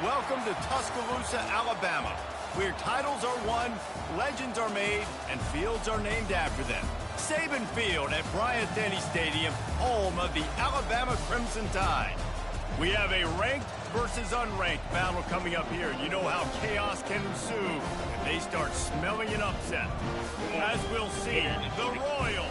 Welcome to Tuscaloosa, Alabama, where titles are won, legends are made, and fields are named after them. Saban Field at Bryant-Denny Stadium, home of the Alabama Crimson Tide. We have a ranked versus unranked battle coming up here. You know how chaos can ensue if they start smelling an upset. As we'll see, the Royals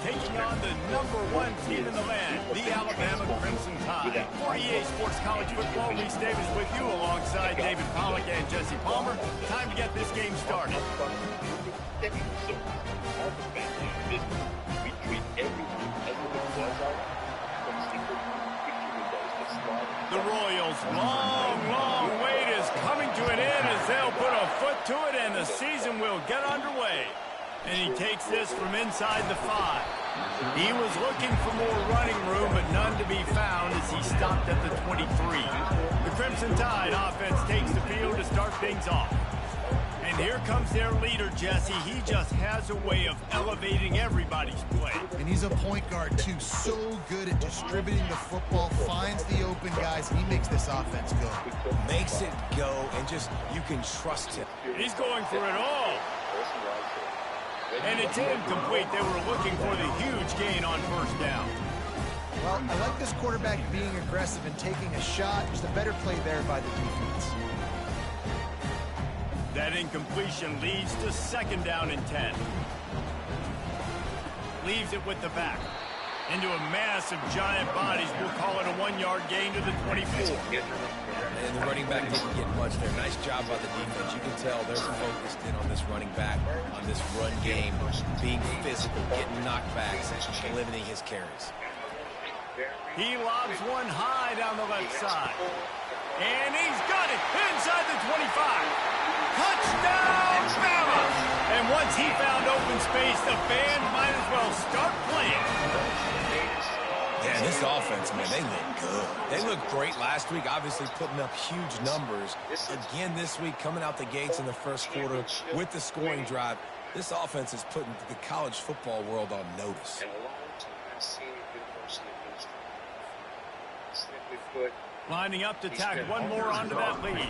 taking on the #1 team in the land, the Alabama Crimson Tide. For EA Sports College Football, Reese Davis with you alongside David Pollack and Jesse Palmer. Time to get this game started. The Royals' long wait is coming to an end as they'll put a foot to it and the season will get underway. And he takes this from inside the 5. He was looking for more running room, but none to be found as he stopped at the 23. The Crimson Tide offense takes the field to start things off. And here comes their leader, Jesse. He just has a way of elevating everybody's play. And he's a point guard, too. So good at distributing the football, finds the open guys, and he makes this offense go. Makes it go, and just, you can trust him. He's going for it all. And it's incomplete. They were looking for the huge gain on first down. Well, I like this quarterback being aggressive and taking a shot. Just a better play there by the defense. That incompletion leads to 2nd down and 10. Leaves it with the back. Into a mass of giant bodies. We'll call it a 1-yard gain to the 24. And the running back didn't get much there. Nice job by the defense. You can tell they're focused in on this running back, on this run game, being physical, getting knockbacks, and limiting his carries. He lobs one high down the left side. And he's got it inside the 25. Touchdown, Bama! And once he found open space, the band might as well start playing. Yeah, this offense, man, they look good. They looked great last week, obviously putting up huge numbers. Again this week, coming out the gates in the first quarter with the scoring drive. This offense is putting the college football world on notice. Lining up to tack one more onto that lead.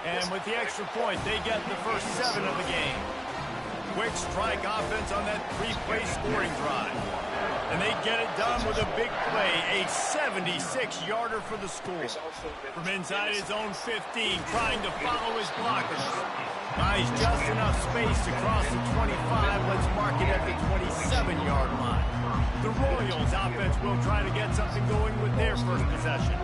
And with the extra point, they get the first 7 of the game. Quick strike offense on that 3-play scoring drive. And they get it done with a big play, a 76-yarder for the score. From inside his own 15, trying to follow his blockers. Buys just enough space to cross the 25. Let's mark it at the 27-yard line. The Royals offense will try to get something going with their first possession.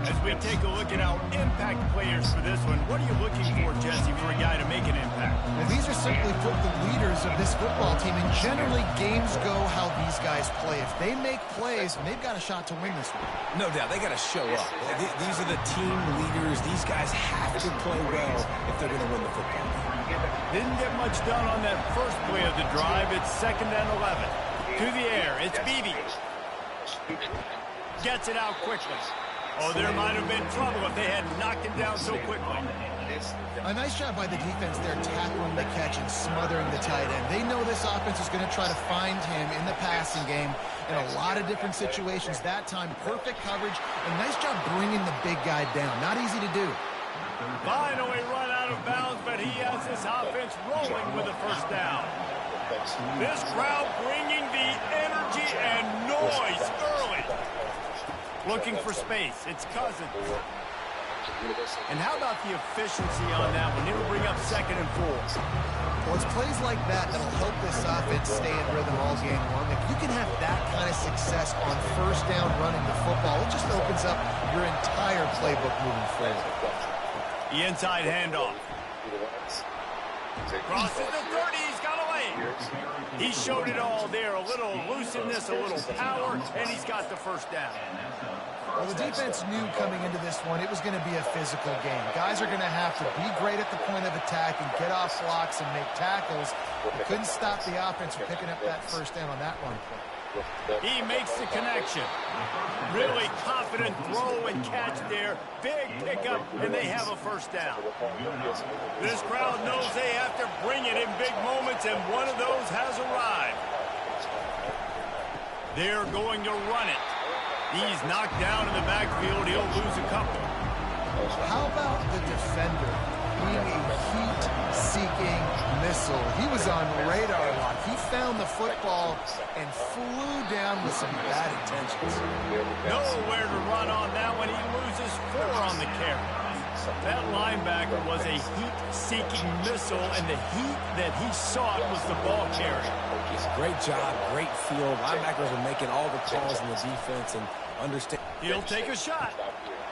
As we take a look at our impact players for this one, what are you looking for, Jesse, for a guy to make an impact? Well, these are simply put the leaders of this football team, and generally games go how these guys play. If they make plays, they've got a shot to win this one. No doubt, they got to show up. These are the team leaders. These guys have to play well if they're going to win the football game. Didn't get much done on that first play of the drive. It's 2nd and 11. To the air, it's Beebe. Gets it out quickly. Oh, there might have been trouble if they had knocked him down so quickly. A nice job by the defense there, tackling the catch and smothering the tight end. They know this offense is going to try to find him in the passing game in a lot of different situations. That time, perfect coverage, and nice job bringing the big guy down. Not easy to do. Finally run out of bounds, but he has this offense rolling with a first down. This crowd bringing the energy and noise early. Looking for space. It's Cousins. And how about the efficiency on that one? It'll bring up 2nd and 4. Well, it's plays like that that'll help this offense stay in rhythm all game long. If you can have that kind of success on first down running the football, it just opens up your entire playbook moving forward. The inside handoff. Crosses the 30. He's got a lane. He showed it all there. A little looseness, a little power, and he's got the first down. Well, the defense knew coming into this one it was going to be a physical game. Guys are going to have to be great at the point of attack and get off blocks and make tackles. They couldn't stop the offense from picking up that first down on that run play. He makes the connection. Really confident throw and catch there. Big pickup, and they have a first down. This crowd knows they have to bring it in big moments, and one of those has arrived. They're going to run it. He's knocked down in the backfield. He'll lose a couple. How about the defender being a heat-seeking missile? He was on radar lock. He found the football and flew down with some bad intentions. Nowhere to run on that one. He loses 4 on the carry. That linebacker was a heat-seeking missile, and the heat that he sought was the ball carrier. Great job, great field. Linebackers are making all the calls in the defense and understand. He'll take a shot.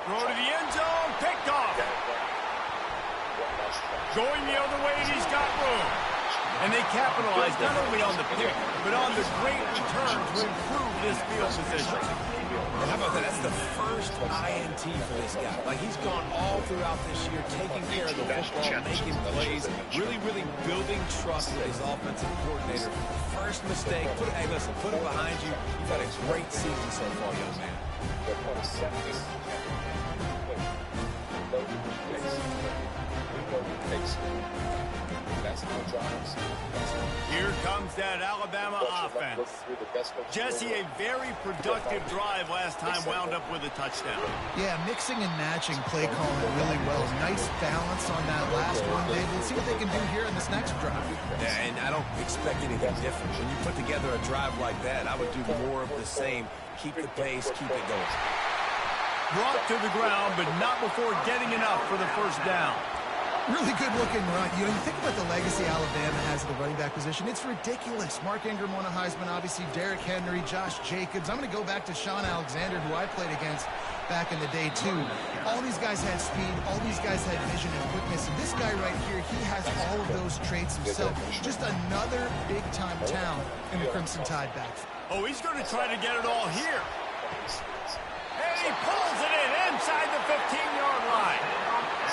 Throw to the end zone. Picked off. Going the other way, and he's got room. And they capitalized not only on the pick, but on the great return to improve this field position. And how about that? That's the first INT for this guy. Like, he's gone all throughout this year, taking care of the football, making plays, really building trust with his offensive coordinator. First mistake, hey, listen, put it behind you. You've had a great season so far, young man. Here comes that Alabama offense. Jesse, a very productive drive last time, wound up with a touchdown. Yeah, mixing and matching play calling really well. Nice balance on that last one, Dave. We'll see what they can do here in this next drive. Yeah, and I don't expect anything different. When you put together a drive like that, I would do more of the same. Keep the pace, keep it going. Brought to the ground, but not before getting enough for the first down. Really good-looking run. You know, you think about the legacy Alabama has at the running back position. It's ridiculous. Mark Ingram won a Heisman, obviously Derrick Henry, Josh Jacobs. I'm going to go back to Sean Alexander, who I played against back in the day, too. All these guys had speed. All these guys had vision and quickness. And this guy right here, he has all of those traits himself. Just another big-time talent in the Crimson Tide backfield. Oh, he's going to try to get it all here. And he pulls it in inside the 15-yard line.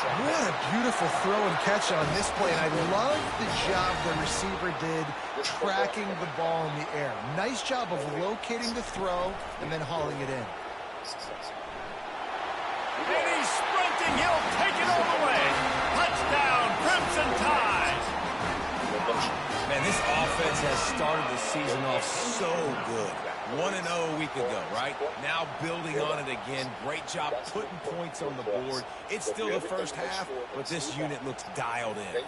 What a beautiful throw and catch on this play. And I love the job the receiver did tracking the ball in the air. Nice job of locating the throw and then hauling it in. And he's sprinting. He'll take it all the way. Touchdown, Crimson Tide. Man, this offense has started the season off so good. 1-0 a week ago, right? Now building on it again. Great job putting points on the board. It's still the first half, but this unit looks dialed in.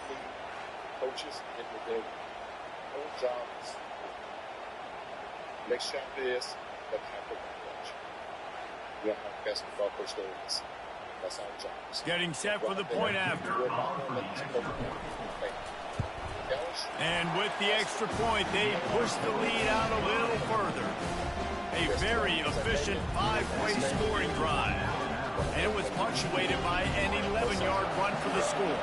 Coaches in their own jobs. Next chapter is what happened coach. We don't have basketball coach goals. That's our jobs. Getting set for the point after. And with the extra point, they push the lead out a little further. A very efficient 5-play scoring drive. And it was punctuated by an 11-yard run for the score.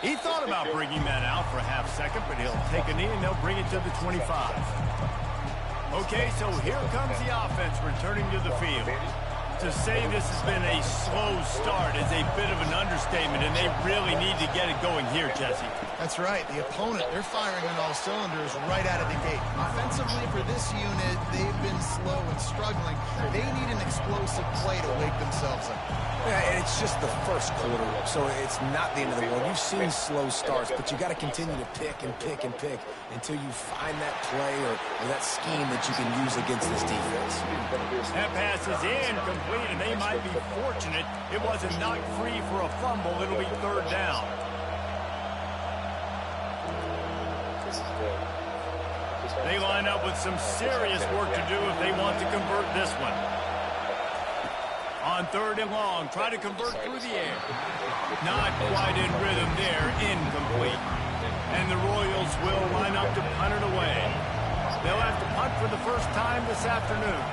He thought about bringing that out for a half second, but he'll take a knee and they'll bring it to the 25. Okay, so here comes the offense returning to the field. To say this has been a slow start is a bit of an understatement, and they really need to get it going here, Jesse. That's right. The opponent, they're firing on all cylinders right out of the gate. Offensively, for this unit, they've been slow and struggling. They need an explosive play to wake themselves up. Yeah, and it's just the first quarter, so it's not the end of the world. You've seen slow starts, but you got to continue to pick and pick and pick until you find that play or that scheme that you can use against this defense. That pass is incomplete, and they might be fortunate it wasn't knocked free for a fumble. It'll be third down. They line up with some serious work to do if they want to convert this one. On third and long, try to convert through the air. Not quite in rhythm there, incomplete. And the Royals will line up to punt it away. They'll have to punt for the first time this afternoon.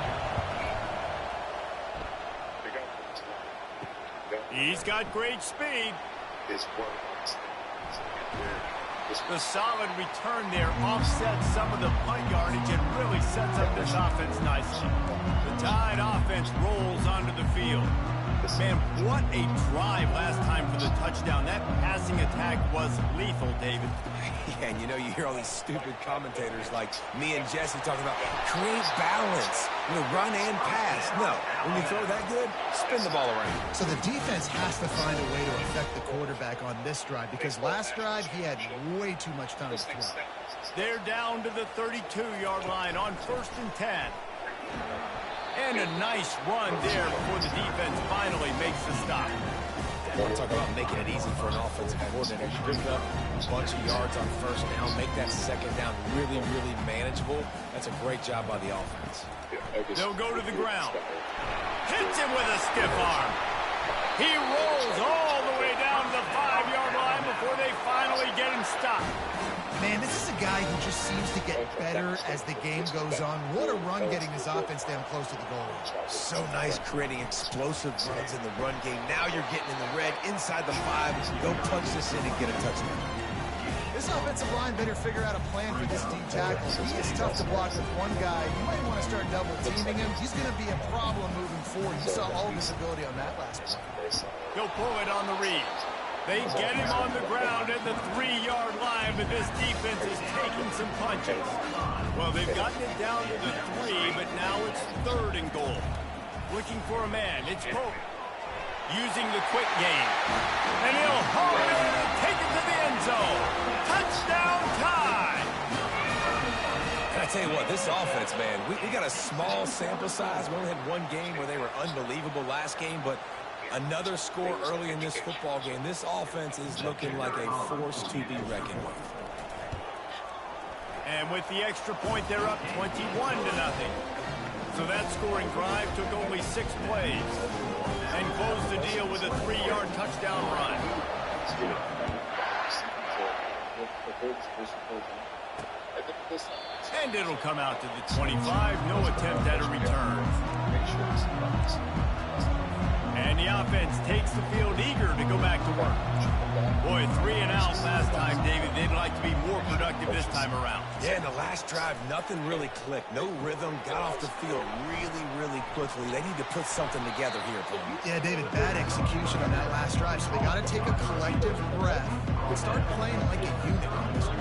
He's got great speed. The solid return there offsets some of the punt yardage and really sets up this offense nicely. The Tide offense rolls onto the field. Man, what a drive last time for the touchdown. That passing attack was lethal, David. Yeah, and you know, you hear all these stupid commentators like me and Jesse talking about create balance, run and pass. No, when you throw that good, spin the ball around. So the defense has to find a way to affect the quarterback on this drive because last drive he had way too much time to throw. They're down to the 32-yard line on 1st and 10. And a nice run there before the defense finally makes the stop. I want to talk about making it easy for an offensive coordinator. You pick up a bunch of yards on first down, make that second down really, really manageable. That's a great job by the offense. They'll go to the ground. Hits him with a stiff arm. He rolls all the way down to the 5-yard line before they finally get him stopped. Man, this is a guy who just seems to get better as the game goes on. What a run getting his offense down close to the goal. So nice creating explosive runs in the run game. Now you're getting in the red inside the 5. Go punch this in and get a touchdown. This offensive line better figure out a plan for this D tackle. He is tough to block with one guy. You might want to start double teaming him. He's going to be a problem moving forward. You saw all of his ability on that last play. He'll pull it on the read. They get him on the ground at the 3-yard line, but this defense is taking some punches. Well, they've gotten it down to the 3, but now it's 3rd and goal. Looking for a man. It's Pope. Using the quick game. And he'll haul it in and take it to the end zone. Touchdown time! And I tell you what, this offense, man, we got a small sample size. We only had one game where they were unbelievable last game, but another score early in this football game. This offense is looking like a force to be reckoned with. And with the extra point, they're up 21-0. So that scoring drive took only 6 plays and closed the deal with a 3-yard touchdown run. And it'll come out to the 25. No attempt at a return. And the offense takes the field eager to go back to work. Boy, 3 and out last time, David. They'd like to be more productive this time around. Yeah, in the last drive, nothing really clicked. No rhythm, got off the field really, really quickly. They need to put something together here, Paul. Yeah, David, bad execution on that last drive. So they got to take a collective breath and start playing like a unit on this one.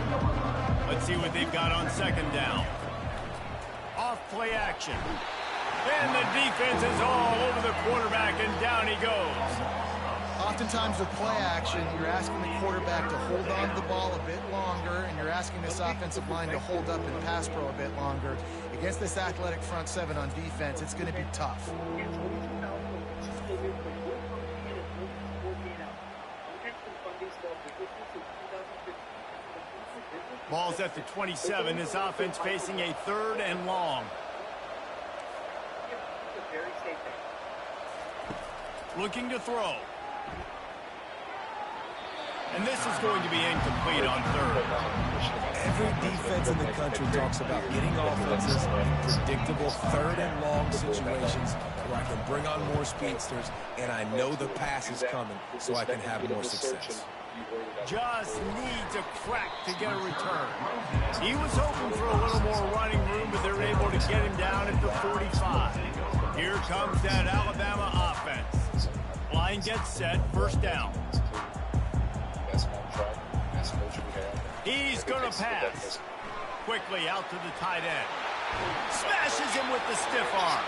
Let's see what they've got on 2nd down. Off play action. And the defense is all over the quarterback, and down he goes. Oftentimes with play action, you're asking the quarterback to hold on to the ball a bit longer, and you're asking this offensive line to hold up in pass pro a bit longer. Against this athletic front 7 on defense, it's going to be tough. Ball's at the 27. This offense facing a 3rd and long. Looking to throw. And this is going to be incomplete on 3rd. Every defense in the country talks about getting offenses in predictable 3rd and long situations where I can bring on more speedsters, and I know the pass is coming, so I can have more success. Just needs a crack to get a return. He was hoping for a little more running room, but they're able to get him down at the 45. Here comes that Alabama offense. Line gets set, 1st down. He's going to pass. Quickly out to the tight end. Smashes him with the stiff arm.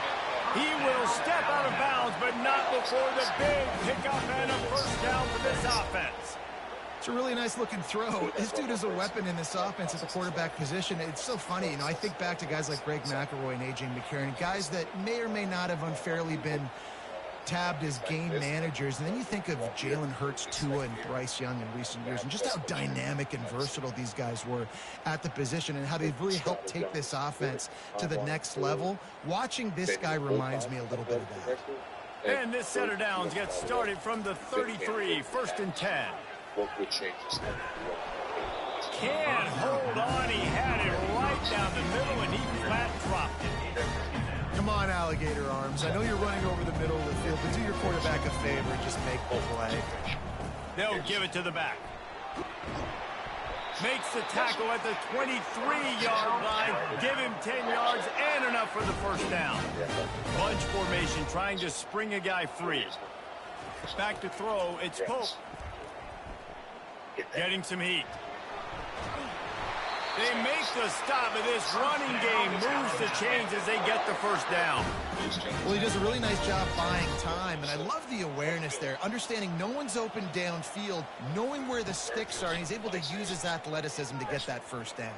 He will step out of bounds, but not before the big pickup and a 1st down for this offense. It's a really nice looking throw. This dude is a weapon in this offense at the quarterback position. It's so funny, you know, I think back to guys like Greg McElroy and A.J. McCarron, guys that may or may not have unfairly been tabbed as game managers, and then you think of Jalen Hurts, Tua, and Bryce Young in recent years, and just how dynamic and versatile these guys were at the position and how they've really helped take this offense to the next level. Watching this guy reminds me a little bit of that. And this set of downs gets started from the 33, 1st and 10. Can't hold on. He had it right down the middle, and he flat dropped it. Come on, alligator arms. I know you're running over the middle of the field, but do your quarterback a favor and just make the play. They'll give it to the back. Makes the tackle at the 23-yard line. Give him 10 yards and enough for the 1st down. Bunch formation trying to spring a guy free. Back to throw. It's Pope. Getting some heat. They make the stop, and this running game moves the chains as they get the 1st down. Well, he does a really nice job buying time, and I love the awareness there, understanding no one's open downfield, knowing where the sticks are, and he's able to use his athleticism to get that 1st down.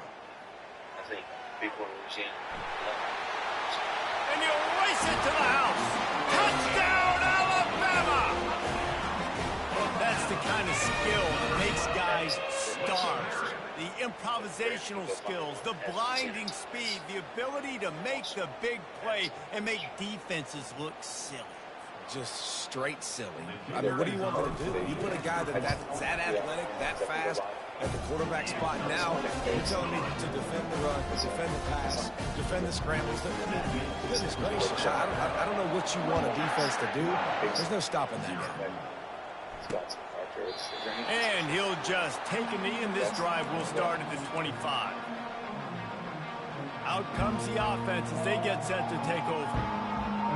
And and he'll race it to the house. Touchdown, Alabama! Well, that's the kind of skill that makes guys stars. The improvisational skills, the blinding speed, the ability to make the big play and make defenses look silly. Just straight silly. I mean, what do you want me to do? You put a guy that's that athletic, that fast at the quarterback spot. Now you're telling me to defend the run, defend the pass, defend the scrambles. I mean, goodness gracious, I don't know what you want a defense to do. There's no stopping that guy. And he'll just take a knee, and this drive will start at the 25. Out comes the offense as they get set to take over.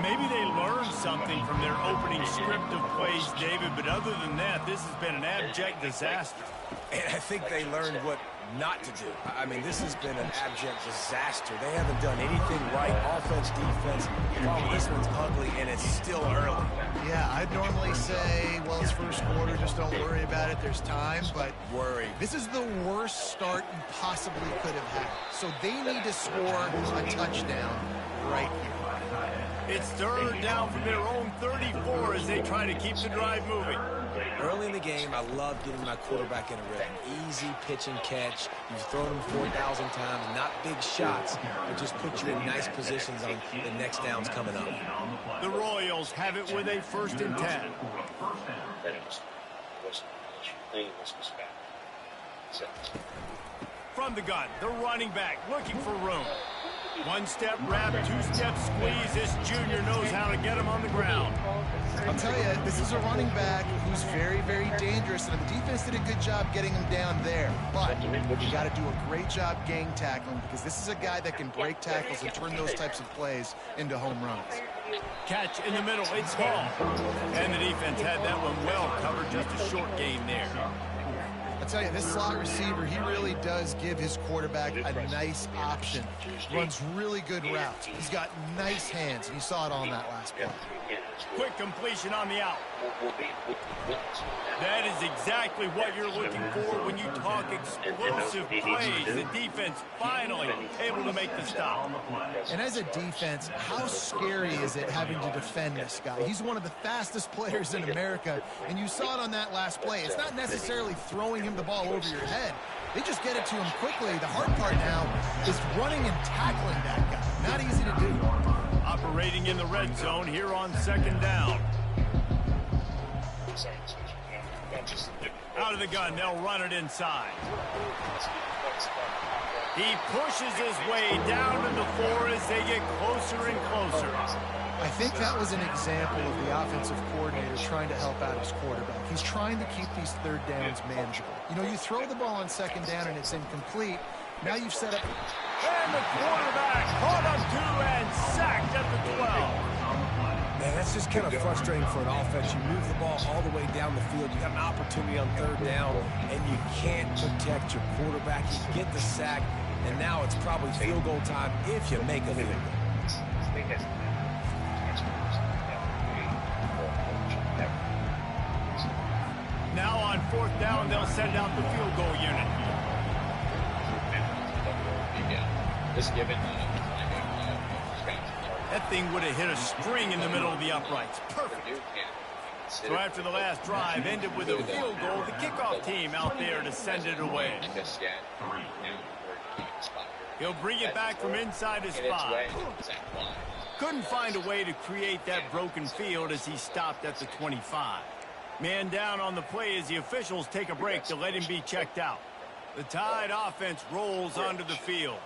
Maybe they learned something from their opening script of plays, David, but other than that, this has been an abject disaster. And I think they learned what not to do. I mean, this has been an abject disaster. They haven't done anything right, offense, defense. The problem, this one's ugly, and it's still early. Yeah, I'd normally say, well, it's first quarter, just don't worry about it. There's time, but this is the worst start you possibly could have had. So they need to score a touchdown right here. It's third down from their own 34 as they try to keep the drive moving. Early in the game, I love getting my quarterback in a rhythm. Easy pitch and catch. You've thrown them 4,000 times. Not big shots, but just put you in nice positions on the next downs coming up. The Royals have it with a 1st and 10. From the gun, the running back looking for room. One-step wrap, two-step squeeze. This junior knows how to get him on the ground. I'll tell you, this is a running back who's very, very dangerous, and the defense did a good job getting him down there. But you got to do a great job gang tackling, because this is a guy that can break tackles and turn those types of plays into home runs. Catch in the middle, it's Hall. And the defense had that one well covered, just a short gain there. I tell you, this slot receiver, he really does give his quarterback a nice option. Runs really good routes. He's got nice hands. You saw it on that last play. Quick completion on the out. That is exactly what you're looking for when you talk explosive plays. The defense finally able to make the stop. And as a defense, how scary is it having to defend this guy? He's one of the fastest players in America, and you saw it on that last play. It's not necessarily throwing him the ball over your head. They just get it to him quickly. The hard part now is running and tackling that guy. Not easy to do. Operating in the red zone here on 2nd down. Out of the gun, they'll run it inside. He pushes his way down to the 4 as they get closer and closer. I think that was an example of the offensive coordinator trying to help out his quarterback. He's trying to keep these 3rd downs manageable. You know, you throw the ball on 2nd down and it's incomplete. Now you've set up... And the quarterback caught up to and sacked at the 12. Man, that's just kind of frustrating for an offense. You move the ball all the way down the field. You got an opportunity on 3rd down, and you can't protect your quarterback. You get the sack, and now it's probably field goal time if you make a field goal. Now on 4th down, they'll send out the field goal unit. That thing would have hit a string in the middle of the uprights. Perfect. So after the last drive ended with a field goal, the kickoff team out there to send it away. He'll bring it back from inside his 5. Couldn't find a way to create that broken field as he stopped at the 25. Man down on the play as the officials take a break to let him be checked out. The Tide offense rolls onto the field.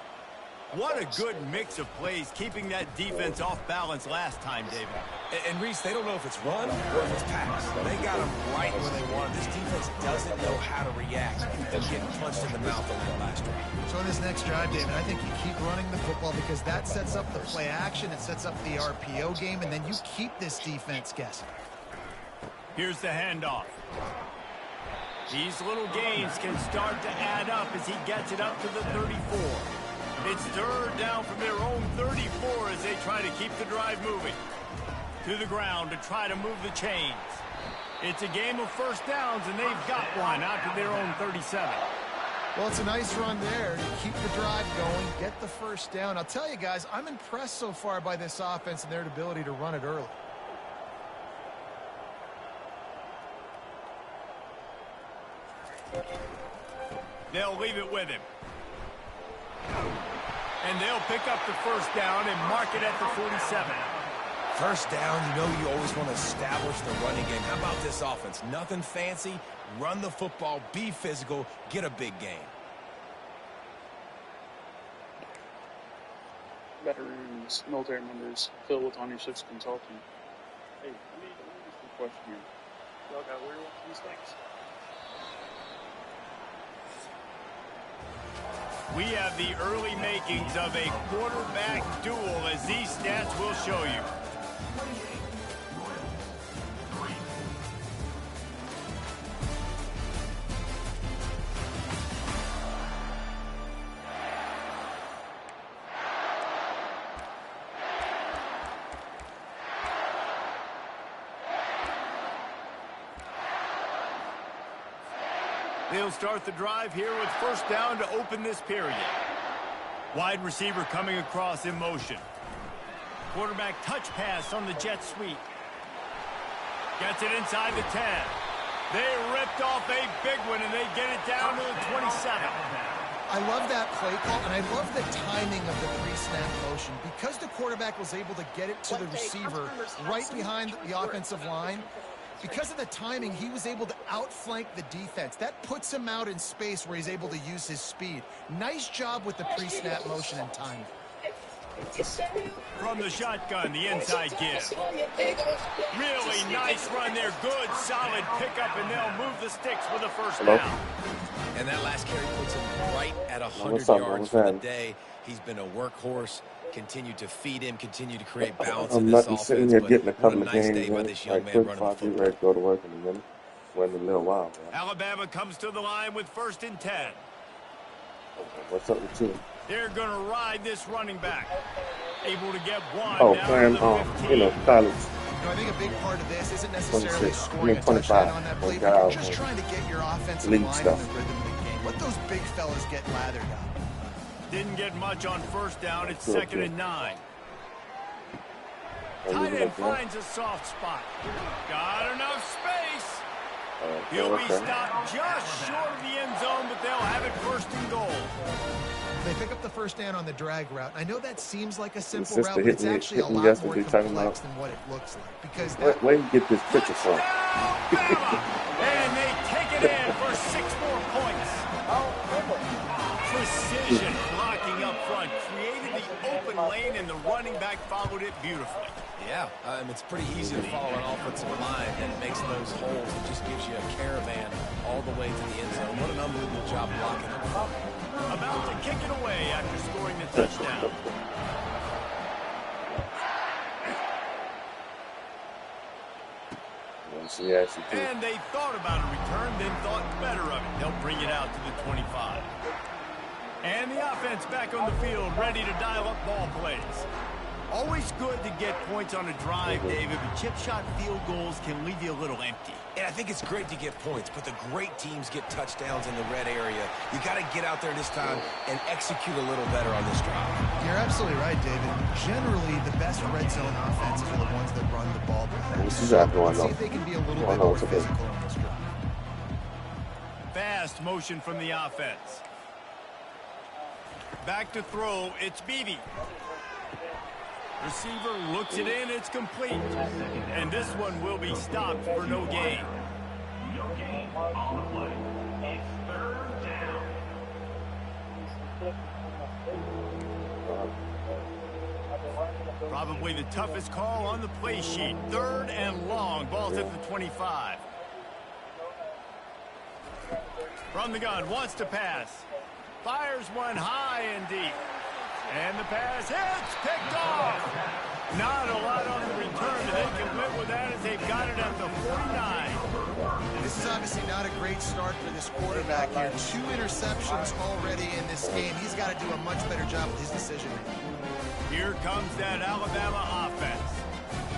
What a good mix of plays, keeping that defense off balance last time, David. And Reese, they don't know if it's run or if it's pass. They got them right where they want. This defense doesn't know how to react to getting punched in the mouth over the last drive. So in this next drive, David, I think you keep running the football because that sets up the play action, it sets up the RPO game, and then you keep this defense guessing. Here's the handoff. These little gains can start to add up as he gets it up to the 34. It's 3rd down from their own 34 as they try to keep the drive moving. To the ground to try to move the chains. It's a game of 1st downs, and they've got one out to their own 37. Well, it's a nice run there to keep the drive going, get the first down. I'll tell you guys, I'm impressed so far by this offense and their ability to run it early. They'll leave it with him. And they'll pick up the first down and mark it at the 47. First down, you know you always want to establish the running game. How about this offense? Nothing fancy. Run the football, be physical, get a big gain. Veterans, military members, Phil with On Your Six Consulting. Hey, let me ask you a question here. Y'all got where you want these things? We have the early makings of a quarterback duel, as these stats will show you. They'll start the drive here with first down to open this period. Wide receiver coming across in motion. Quarterback touch pass on the jet sweep. Gets it inside the 10. They ripped off a big one, and they get it down to the 27. I love that play call, and I love the timing of the pre-snap motion. Because the quarterback was able to get it to the receiver right behind the offensive line, because of the timing, he was able to outflank the defense. That puts him out in space where he's able to use his speed. Nice job with the pre-snap motion and timing. From the shotgun, the inside give. Really nice run there. Good, solid pickup, and they'll move the sticks with a first down. And that last carry puts him right at 100 yards for the day. He's been a workhorse. Continue to feed him, continue to create balance in this offense. Sitting here getting a couple of nice games day by in, this young like man quick, running the football. ready to go to work in a minute. Wait a little while, man. Alabama comes to the line with first and 10. What's up with you? They're going to ride this running back. Able to get one Oh, down playing, to the 15. college. I think a big part of this isn't necessarily 26, scoring a 25, touchdown on that play, but you're just like, trying to get your offensive league line stuff. in the rhythm of the game. Let those big fellas get lathered up. Didn't get much on first down. It's Good, second good. and 9. Oh, Tight you end like that? finds a soft spot. Got enough space. Okay, He'll be okay. stopped just short of the end zone, but they'll have it first and goal. They pick up the first down on the drag route. I know that seems like a simple sister route, but hit it's me- actually a hit me lot more yesterday talking complex about- than what it looks like. Because Where you get this picture from? Alabama! And they take it in for 6 more points. Precision blocking up front, created the open lane, and the running back followed it beautifully. Yeah, it's pretty easy to follow an offensive line that makes those holes. It just gives you a caravan all the way to the end zone. What an unbelievable job blocking up front. About to kick it away after scoring the touchdown. And they thought about a return, then thought better of it. They'll bring it out to the 25. And the offense back on the field, ready to dial up ball plays. Always good to get points on a drive, David, but chip shot field goals can leave you a little empty. And I think it's great to get points, but the great teams get touchdowns in the red area. You got to get out there this time and execute a little better on this drive. you're absolutely right, David. Generally, the best red zone offenses are the ones that run the ball better. This is exactly what I See know. if they can be a little I bit know more it's okay. physical on this drive. Fast motion from the offense. Back to throw, it's Beebe. Receiver looks it in, it's complete. And this one will be stopped for no gain. No gain on the play. It's third down. Probably the toughest call on the play sheet. Third and long, ball's at the 25. From the gun, wants to pass. Fires one high and deep. And the pass hits, picked off. Not a lot on the return, but they can live with that as they've got it at the 49. This is obviously not a great start for this quarterback here. 2 interceptions already in this game. He's got to do a much better job with his decision making. Here comes that Alabama offense.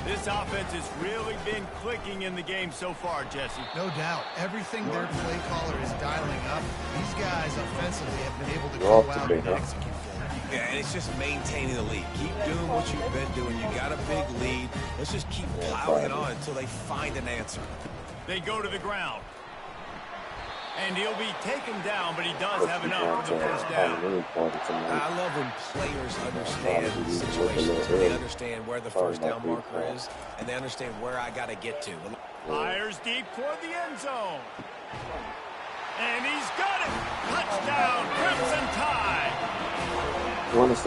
This offense has really been clicking in the game so far, Jesse. No doubt. Everything their play caller is dialing up, these guys offensively have been able to You're go off out today, and huh? execute for. Yeah, and it's just maintaining the lead. Keep doing what you've been doing. You got a big lead. Let's just keep plowing it on until they find an answer. They go to the ground. And he'll be taken down, but he does have enough for the first down. I love when players understand situations, when they understand where the first down marker is, and they understand where I got to get to. Fires deep toward the end zone. And he's got it. Touchdown, Crimson Tide. Sometimes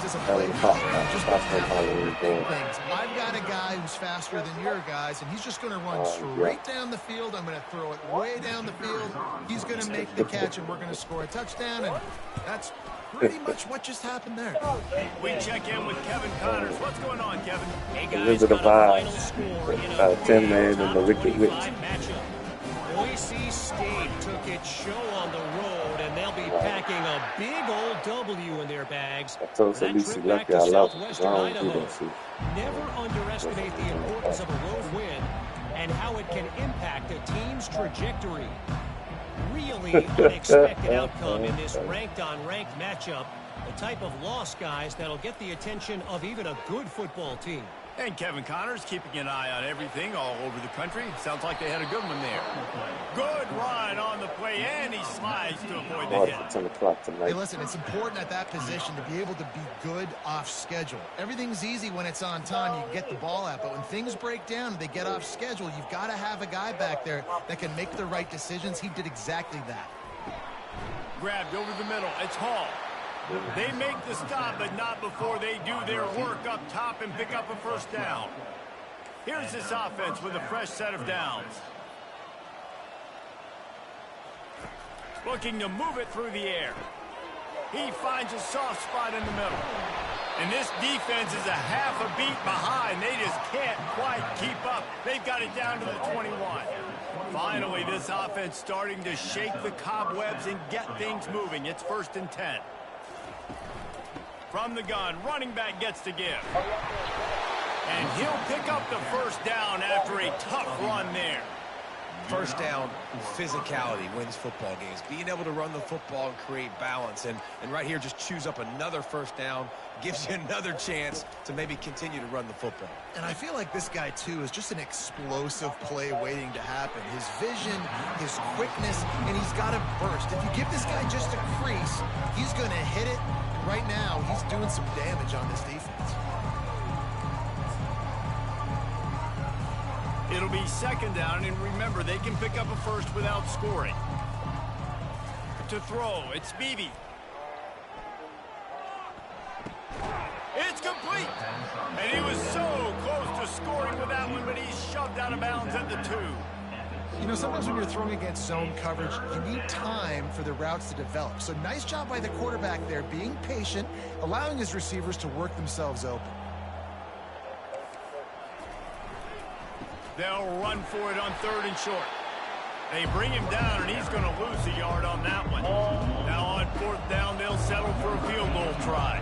as a play caller, you just don't have to think things. I've got a guy who's faster than your guys, and he's just going to run straight down the field. I'm going to throw it way down the field. He's going to make the catch, and we're going to score a touchdown, and that's pretty much what just happened there. We check in with Kevin Connors. What's going on, Kevin? Hey Those guys, are the got a final vibes. score in a Tim Man and the Wicked Witch. matchup. Boise State took its show on the road, and they'll be packing a big old W in their bags. I told That Lucy trip back lucky to I love Southwestern I don't do Idaho. that shit. Never underestimate the importance of a road win and how it can impact a team's trajectory. Really unexpected outcome in this ranked-on-ranked matchup. The type of loss, guys, that'll get the attention of even a good football team. And Kevin Connors keeping an eye on everything all over the country. Sounds like they had a good one there. Good run on the play, and he slides to avoid the Oh, hit. it's 10 o'clock tonight. Hey, listen, it's important at that position to be able to be good off schedule. Everything's easy when it's on time. You get the ball out. But when things break down and they get off schedule, you've got to have a guy back there that can make the right decisions. He did exactly that. Grabbed over the middle. It's Hall. They make the stop, but not before they do their work up top and pick up a first down. Here's this offense with a fresh set of downs. Looking to move it through the air. He finds a soft spot in the middle. And this defense is a half a beat behind. They just can't quite keep up. They've got it down to the 21. Finally, this offense starting to shake the cobwebs and get things moving. It's 1st and 10. From the gun, running back gets to give. And he'll pick up the first down after a tough run there. First down, physicality wins football games. Being able to run the football and create balance. And right here, just choose up another first down. Gives you another chance to maybe continue to run the football. And I feel like this guy, too, is just an explosive play waiting to happen. His vision, his quickness, and he's got a burst. If you give this guy just a crease, he's going to hit it. Right now, he's doing some damage on this defense. It'll be 2nd down, and remember, they can pick up a first without scoring. To throw, it's Beebe. It's complete. And he was so close to scoring with that one, but he's shoved out of bounds at the 2. You know, sometimes when you're throwing against zone coverage, you need time for the routes to develop. So nice job by the quarterback there, being patient, allowing his receivers to work themselves open. They'll run for it on 3rd and short. They bring him down, and he's going to lose a yard on that one. Now on 4th down, they'll settle for a field goal try.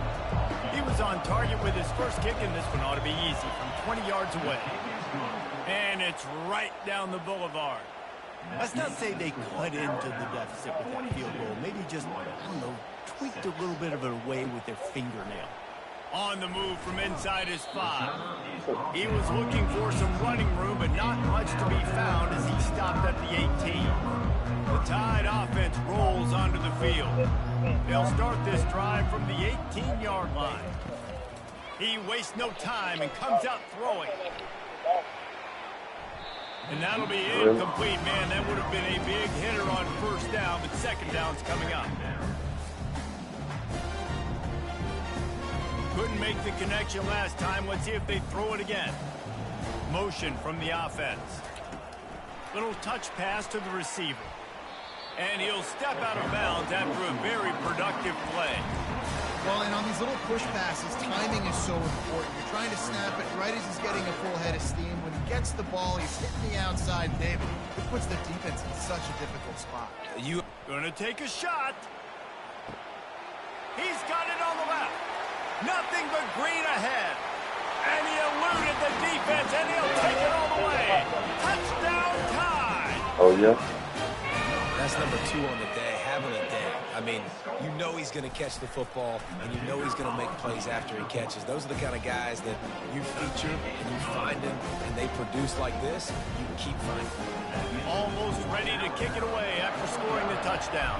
He was on target with his first kick, and this one ought to be easy from 20 yards away. And it's right down the boulevard. Let's not say they cut into the deficit with that field goal. Maybe just, I don't know, tweaked a little bit of it away with their fingernail. On the move from inside his 5. He was looking for some running room, but not much to be found as he stopped at the 18. The Tide offense rolls onto the field. They'll start this drive from the 18-yard line. He wastes no time and comes out throwing. And that'll be incomplete, man. That would have been a big hitter on 1st down, but 2nd down's coming up. Couldn't make the connection last time. Let's see if they throw it again. Motion from the offense. Little touch pass to the receiver. And he'll step out of bounds after a very productive play. Well, and on these little push passes, timing is so important. You're trying to snap it right as he's getting a full head of steam. When he gets the ball, he's hitting the outside. David, it puts the defense in such a difficult spot. You Gonna take a shot. He's got it on the left. Nothing but green ahead. And he eluded the defense, and he'll take it all the way. Touchdown tie. Oh, yeah? That's number 2 on the day, having a day. I mean, you know he's going to catch the football, and you know he's going to make plays after he catches. Those are the kind of guys that you feature, and you find them, and they produce like this, you keep finding them. Almost ready to kick it away after scoring the touchdown.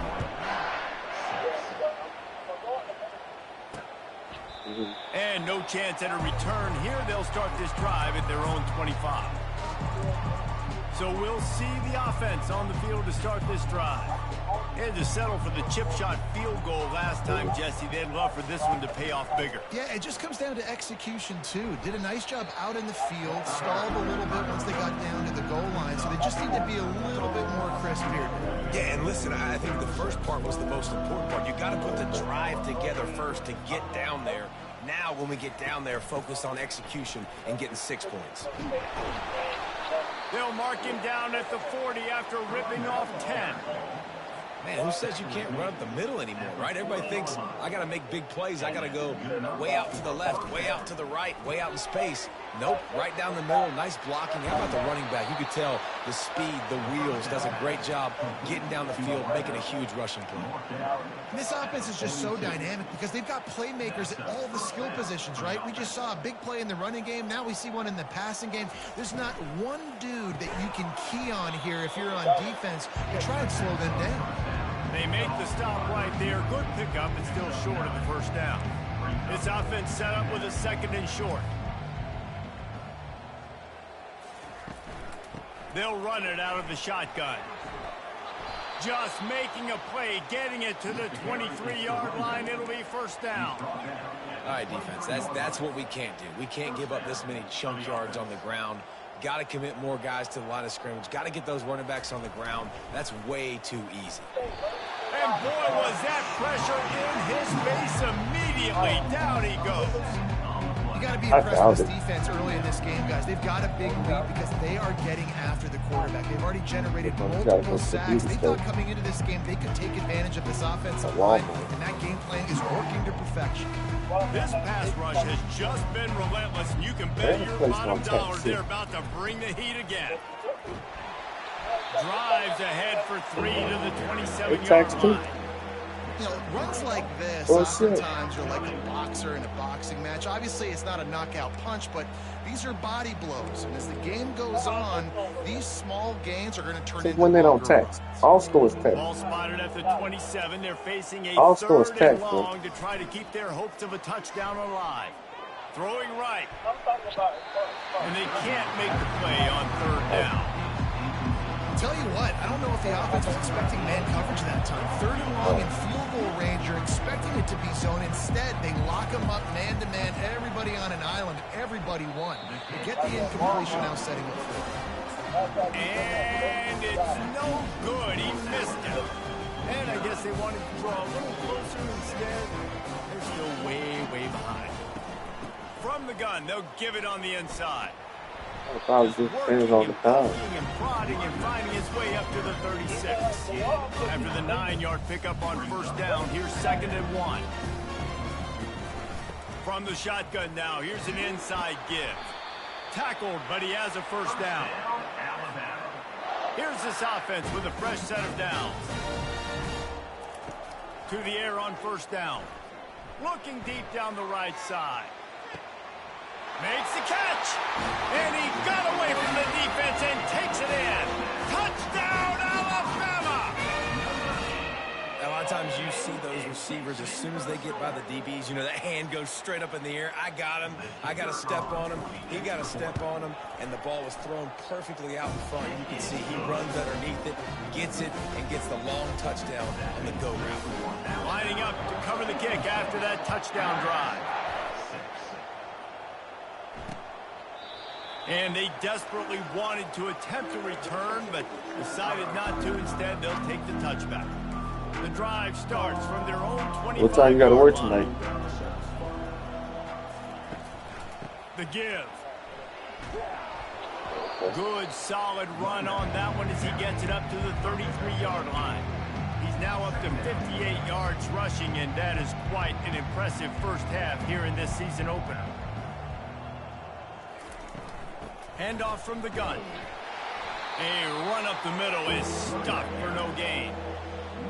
And no chance at a return here. They'll start this drive at their own 25. So we'll see the offense on the field to start this drive. Had to settle for the chip shot field goal last time, Jesse. They'd love for this one to pay off bigger. Yeah, it just comes down to execution, too. Did a nice job out in the field, stalled a little bit once they got down to the goal line, so they just need to be a little bit more crisp here. Yeah, and listen, I think the first part was the most important part. You got to put the drive together first to get down there. Now, when we get down there, focus on execution and getting 6 points. They'll mark him down at the 40 after ripping off 10. Man, who says you can't run up the middle anymore, right? Everybody thinks, I got to make big plays. I got to go way out to the left, way out to the right, way out in space. Nope, right down the middle, nice blocking. How about the running back? You could tell the speed, the wheels, does a great job getting down the field, making a huge rushing play. And this offense is just so dynamic because they've got playmakers at all the skill positions, right? We just saw a big play in the running game. Now we see one in the passing game. There's not one dude that you can key on here if you're on defense to try and slow them down. They make the stop right there. Good pickup, and still short of the first down. This offense set up with a 2nd and short. They'll run it out of the shotgun. Just making a play, getting it to the 23-yard line. It'll be first down. All right, defense, that's what we can't do. We can't give up this many chunk yards on the ground. Got to commit more guys to the line of scrimmage. Got to get those running backs on the ground. That's way too easy. And boy, was that pressure in his face immediately. Down he goes. You got to be impressed with this defense early in this game, guys. They've got a big lead because they are getting after the quarterback. They've already generated multiple sacks. They thought coming into this game they could take advantage of this offensive line, and that game plan is working to perfection. This pass rush has just been relentless, and you can bet your bottom dollar they're about to bring the heat again. Drives ahead for 3 to the 27-yard line. You know, runs like this oftentimes are like a boxer in a boxing match. Obviously, it's not a knockout punch, but these are body blows. And as the game goes on, these small gains are going to turn into when they don't text. All scores text. Ball spotted at the 27. They're facing a All 3rd and text, long to try to keep their hopes of a touchdown alive. Throwing right. And they can't make the play on 3rd down. Tell you what, I don't know if the offense was expecting man coverage that time. 3rd and long in field goal range, you're expecting it to be zone. Instead, they lock them up man-to-man, everybody on an island, everybody won. They get the incompletion now setting up for it. And it's no good. He missed it. And I guess they wanted to draw a little closer instead. They're still way, way behind. From the gun, they'll give it on the inside. I was just standing on the time. And prodding and finding his way up to the 36. After the 9-yard pickup on 1st down, here's 2nd and 1. From the shotgun now, here's an inside give. Tackled, but he has a 1st down. Here's this offense with a fresh set of downs. To the air on 1st down. Looking deep down the right side. Makes the catch, and he got away from the defense and takes it in. Touchdown, Alabama! A lot of times you see those receivers, as soon as they get by the DBs, you know, that hand goes straight up in the air. I got him. I got to step on him. He got to step on him, and the ball was thrown perfectly out in front. You can see he runs underneath it, gets it, and gets the long touchdown on the go route. Lining up to cover the kick after that touchdown drive. And they desperately wanted to attempt a return, but decided not to. Instead, they'll take the touchback. The drive starts from their own 25. What time you got to work tonight? The give. Good, solid run on that one as he gets it up to the 33-yard line. He's now up to 58 yards rushing, and that is quite an impressive first half here in this season opener. Handoff from the gun. A run up the middle is stuck for no gain.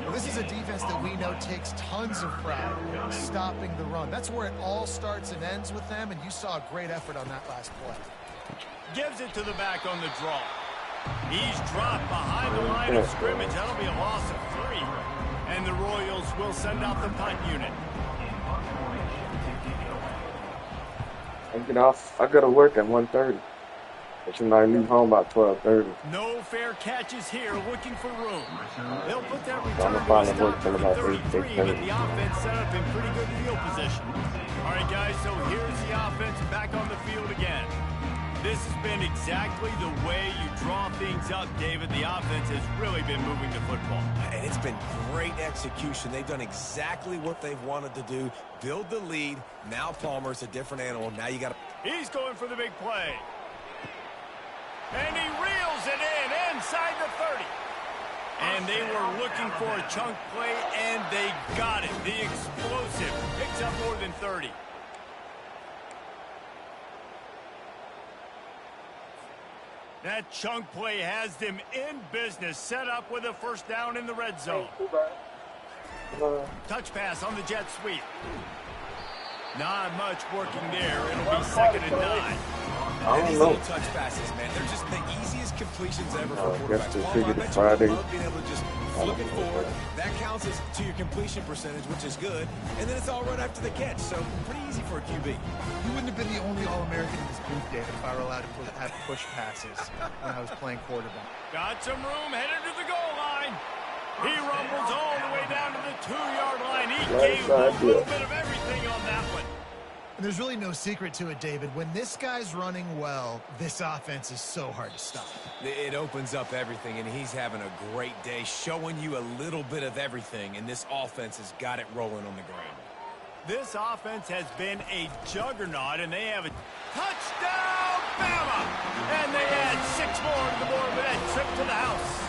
Well, this is a defense that we know takes tons of pride stopping the run. That's where it all starts and ends with them, and you saw a great effort on that last play. Gives it to the back on the draw. He's dropped behind the line of scrimmage. That'll be a loss of 3. And the Royals will send out the punt unit. I gotta work at 1:30. But you know, I leave home about 12:30. No fair catches here, looking for room. They'll put that So I'm return gonna to a probably work stop till at about 33, 8:30. but the offense set up in pretty good field position. All right, guys, so here's the offense back on the field again. This has been exactly the way you draw things up, David. The offense has really been moving the football. And it's been great execution. They've done exactly what they've wanted to do. Build the lead. Now Palmer's a different animal. Now you got to... He's going for the big play. And he reels it in inside the 30. And they were looking for a chunk play, and they got it. The explosive picks up more than 30. That chunk play has them in business, set up with a first down in the red zone. Touch pass on the jet sweep. Not much working there. It'll be 2nd and 9. And these little touch passes, man, they're just the easiest completions ever for quarterbacks. Figured I it's bet you Friday. love being able to just flip it forward. That counts as to your completion percentage, which is good. And then it's all right after the catch, so pretty easy for a QB. You wouldn't have been the only All-American in this booth, David, if I were allowed to have push passes when I was playing quarterback. Got some room, headed to the goal line. He rumbles all the way down to the 2-yard line. He gave a little bit of everything on that one. And there's really no secret to it, David. When this guy's running well, this offense is so hard to stop. It opens up everything, and he's having a great day, showing you a little bit of everything, and this offense has got it rolling on the ground. This offense has been a juggernaut, and they have a touchdown, Bama! And they add 6 more to the board with that trip to the house.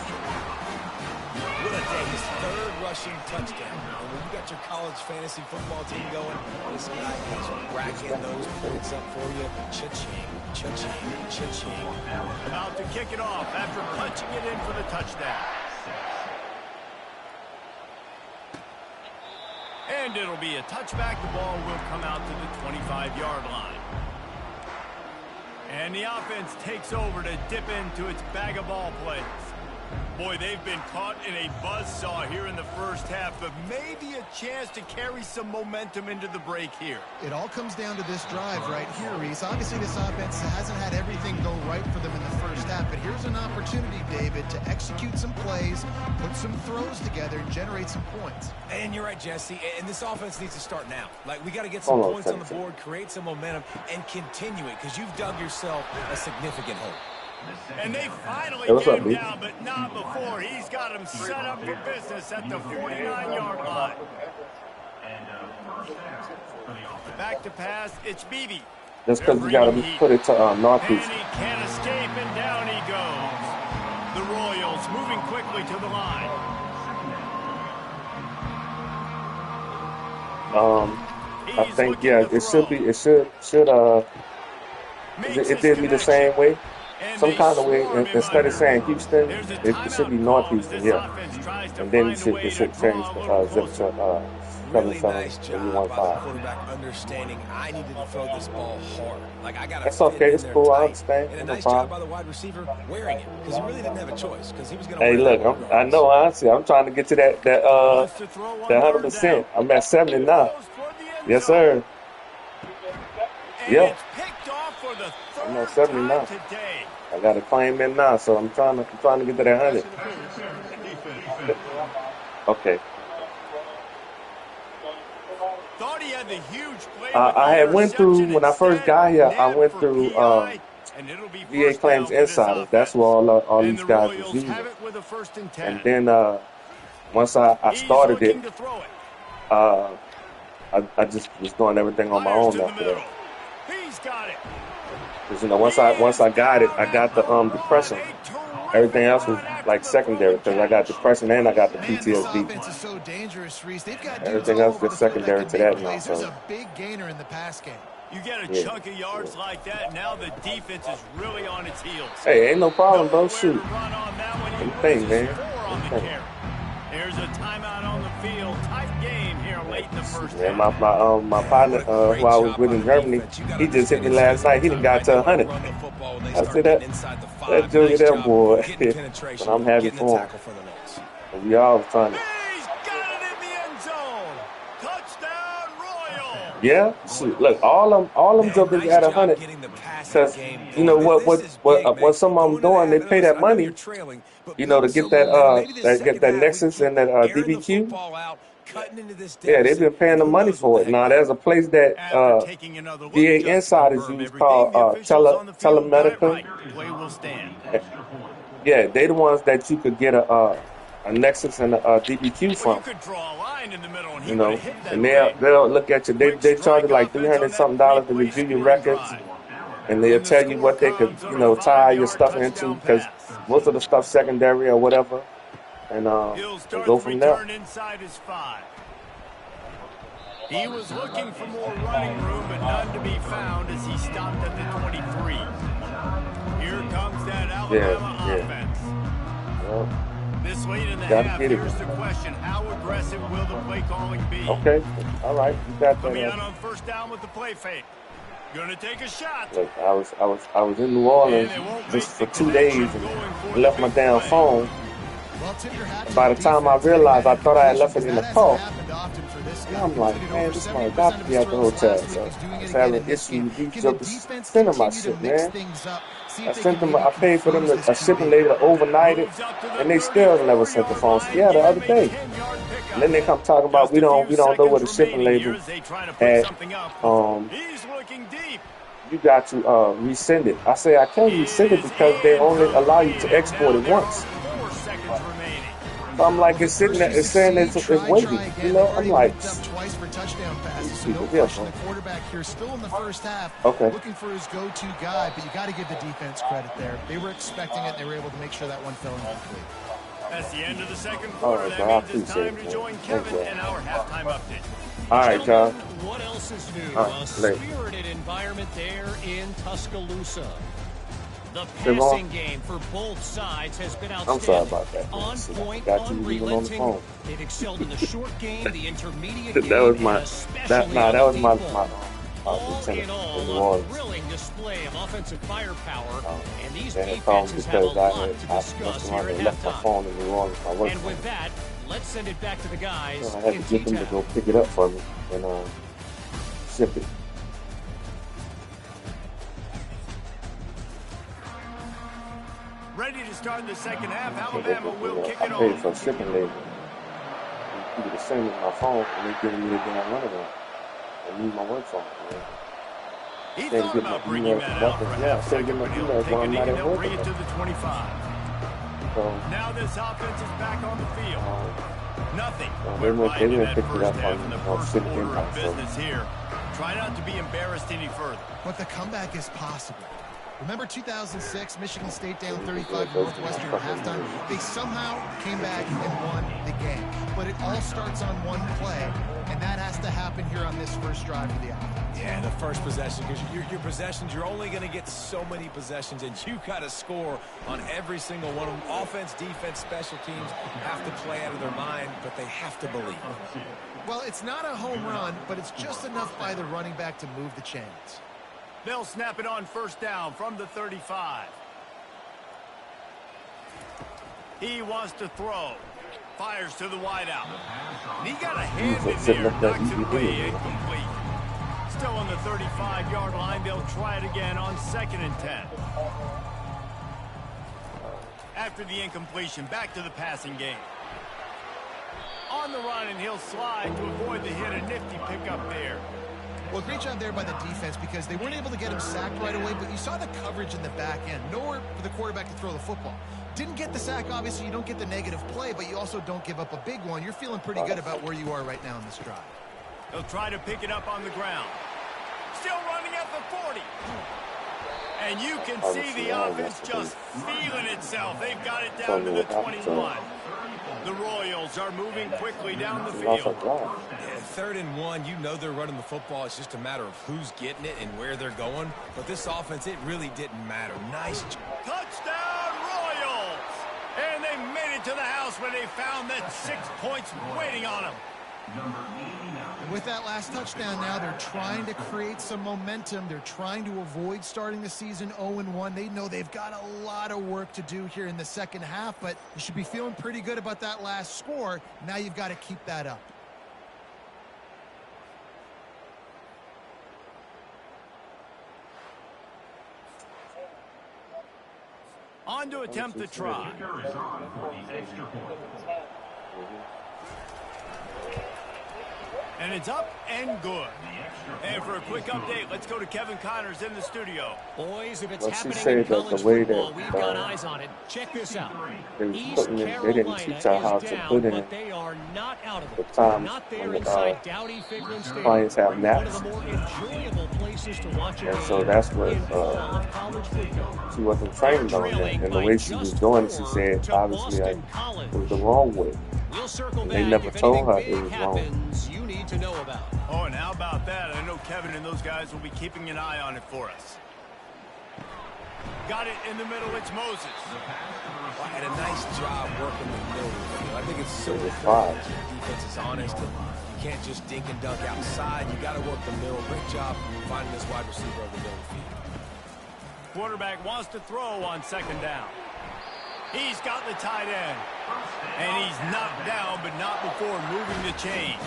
What a day. His 3rd rushing touchdown. And when you got your college fantasy football team going, this guy is racking those points up for you. Cha-ching, cha-ching, cha-ching. About to kick it off after punching it in for the touchdown. And it'll be a touchback. The ball will come out to the 25-yard line. And the offense takes over to dip into its bag of ball plays. Boy, they've been caught in a buzzsaw here in the first half, but maybe a chance to carry some momentum into the break here. It all comes down to this drive right here, Reese. Obviously, this offense hasn't had everything go right for them in the first half, but here's an opportunity, David, to execute some plays, put some throws together, and generate some points. And you're right, Jesse, and this offense needs to start now. Like, we got to get some points on the board, create some momentum, and continue it, because you've dug yourself a significant hole. And they finally get him down, but not before. He's got him set up for business at the 49-yard line. Back to pass, it's Beebe. Just because you got to put it to Northeast. And he can't escape, and down he goes. The Royals moving quickly to the line. I think, yeah, it should be, it did me the same way. Some kind of way, instead of saying Houston, it should be Northeastern, yeah. And then it should change the zip to 77115. Quarterback understanding I needed to throw this ball hard. Like, I got to. That's okay, it's cool, I understand. And a nice job by the wide receiver wearing it, because he really didn't have a choice, because he was going to. Hey, look, I know, honestly, I'm trying to get to that 100%. I'm at 70 now. Yes, sir. Yeah. I'm at 70 now. I got to claim in now, so I'm trying to get to that 100. Okay. I had went through, when I first got here, I went through VA Claims Insider. That's where all these guys was using. And then once I started it, I just was doing everything on my own after that. Because, you know, once I got it, I got the depression. Everything else was like secondary, because I got depression and I got the PTSD. Is so dangerous, Reese. They've got everything else is secondary to that now. There's a big gainer in the pass game. You get a chunk of yards like that, now the defense is really on its heels. Hey, ain't no problem, bro. Shoot. Thing, man. There's a timeout on the field. Tight game here late in the first half. My partner who I was with in Germany, he just hit me last night. He done got to 100. I said that junior there, boy. But I'm happy for him. We all trying to. He's got it in the end zone. Touchdown, Royal. Yeah, shoot. Look, all them jumpers at 100. Because you know what some of them doing, they pay that money, you know, to get that Nexus and that DBQ. Yeah, they've been paying the money for it. Now there's a place that VA insiders use called Telemedica. Yeah, they the ones that you could get a Nexus and a DBQ from. You know, and they'll look at you. They charge you like $300-something to review your records. And they'll tell you what they could, you know, tie your stuff into, because most of the stuff secondary or whatever, and go from there. He was looking for more running room, but none to be found as he stopped at the 23. Here comes that Alabama offense. Well, this late in the half, here's the question: how aggressive will the play calling be? Okay, all right, you got that. Coming out on first down with the play fake. Gonna take a shot. Look, I was in New Orleans just for 2 days and left my damn phone. By the time I realized, I thought I had left it in the car. And I'm like, man, this might got to be at the hotel. So I was having issues. These jokers sending my shit, man. I sent them. I paid for them a shipping lady to overnight it, and they still never sent the phone. So yeah, the other day. And then they come talking about we don't know what the shipping label at. You got to resend it. I say I can't resend it because they only allow you to export it once. So I'm like, it's sitting there, it's saying it's waiting. You know, I'm like, twice for touchdown passes. No yeah, question, the quarterback here still in the first half, looking for his go-to guy, but you got to give the defense credit there. They were expecting it. They were able to make sure that one fell incomplete. That's the end of the second quarter. That means it's time to join Kevin in our halftime update. All right, John. What else is new? A spirited environment there in Tuscaloosa. The passing game for both sides has been outstanding. I'm sorry about that. On point, unrelenting. They've excelled in the short game, the intermediate game, that was my all in all, a thrilling display of offensive firepower, and these defenses have a lot to discuss here at halftime. And with that, let's send it back to the guys I had to get them to go pick it up for me and ship it. Ready to start the second half. Alabama will kick it off. I paid for shipping label. You could send me my phone and they're giving me the damn runaround. I need my work phone. He thought about bringing that out for a half second, but he'll take it. He'll bring it to the 25. Now this offense is back on the field. Nothing. They didn't pick it up on the first quarter of business here. Try not to be embarrassed any further. But the comeback is possible. Remember 2006, Michigan State down 35 Northwestern at halftime? They somehow came back and won the game. But it all starts on one play, and that has to happen here on this first drive of the offense. Yeah, the first possession, because your possessions, you're only going to get so many possessions, and you got to score on every single one of them. Offense, defense, special teams have to play out of their mind, but they have to believe. Well, it's not a home run, but it's just enough by the running back to move the chains. They'll snap it on first down from the 35. He wants to throw. Fires to the wideout. And he got a hand in there, knocks it away, incomplete. Still on the 35-yard line. They'll try it again on 2nd and 10. After the incompletion, back to the passing game. On the run, and he'll slide to avoid the hit. A nifty pickup there. Well, great job there by the defense because they weren't able to get him sacked right away, but you saw the coverage in the back end. Nowhere for the quarterback to throw the football. Didn't get the sack, obviously. You don't get the negative play, but you also don't give up a big one. You're feeling pretty good about where you are right now in this drive. He'll try to pick it up on the ground. Still running at the 40. And you can see the offense just feeling itself. They've got it down to the 21. The Royals are moving quickly down the field. Yeah, 3rd and 1, you know they're running the football. It's just a matter of who's getting it and where they're going. But this offense, it really didn't matter. Nice. Touchdown, Royals! And they made it to the house when they found that 6 points waiting on them. And with that last touchdown now, they're trying to create some momentum. They're trying to avoid starting the season 0-1. They know they've got a lot of work to do here in the second half, but you should be feeling pretty good about that last score. Now you've got to keep that up. On to attempt the try. And it's up and good. And for a quick update, let's go to Kevin Connors in the studio. Boys, if it's Let's happening just say in that college the way football, that we've got eyes on it. Check this out. they was East putting in, they didn't Carolina teach us how is to down, put in but they are not out of the it. times Not there when inside Dowdy Ficklen clients Stadium. have One of naps. the more enjoyable places to watch a And game so that's what in all of college football. she wasn't trained on that. And the way she was doing it, she said, obviously, it was the wrong way. We'll circle And back they never if told her anything it big was wrong. happens you need to know about. Oh, and how about that? I know Kevin and those guys will be keeping an eye on it for us. Got it in the middle. It's Moses. Well, and a nice job working the middle of the field. I think it's so It was important five. that your defense is honest. And you can't just dink and dunk outside. You got to work the middle. Great job finding this wide receiver over the middle of the field. Quarterback wants to throw on 2nd down. He's got the tight end. And he's knocked down, but not before moving the chains.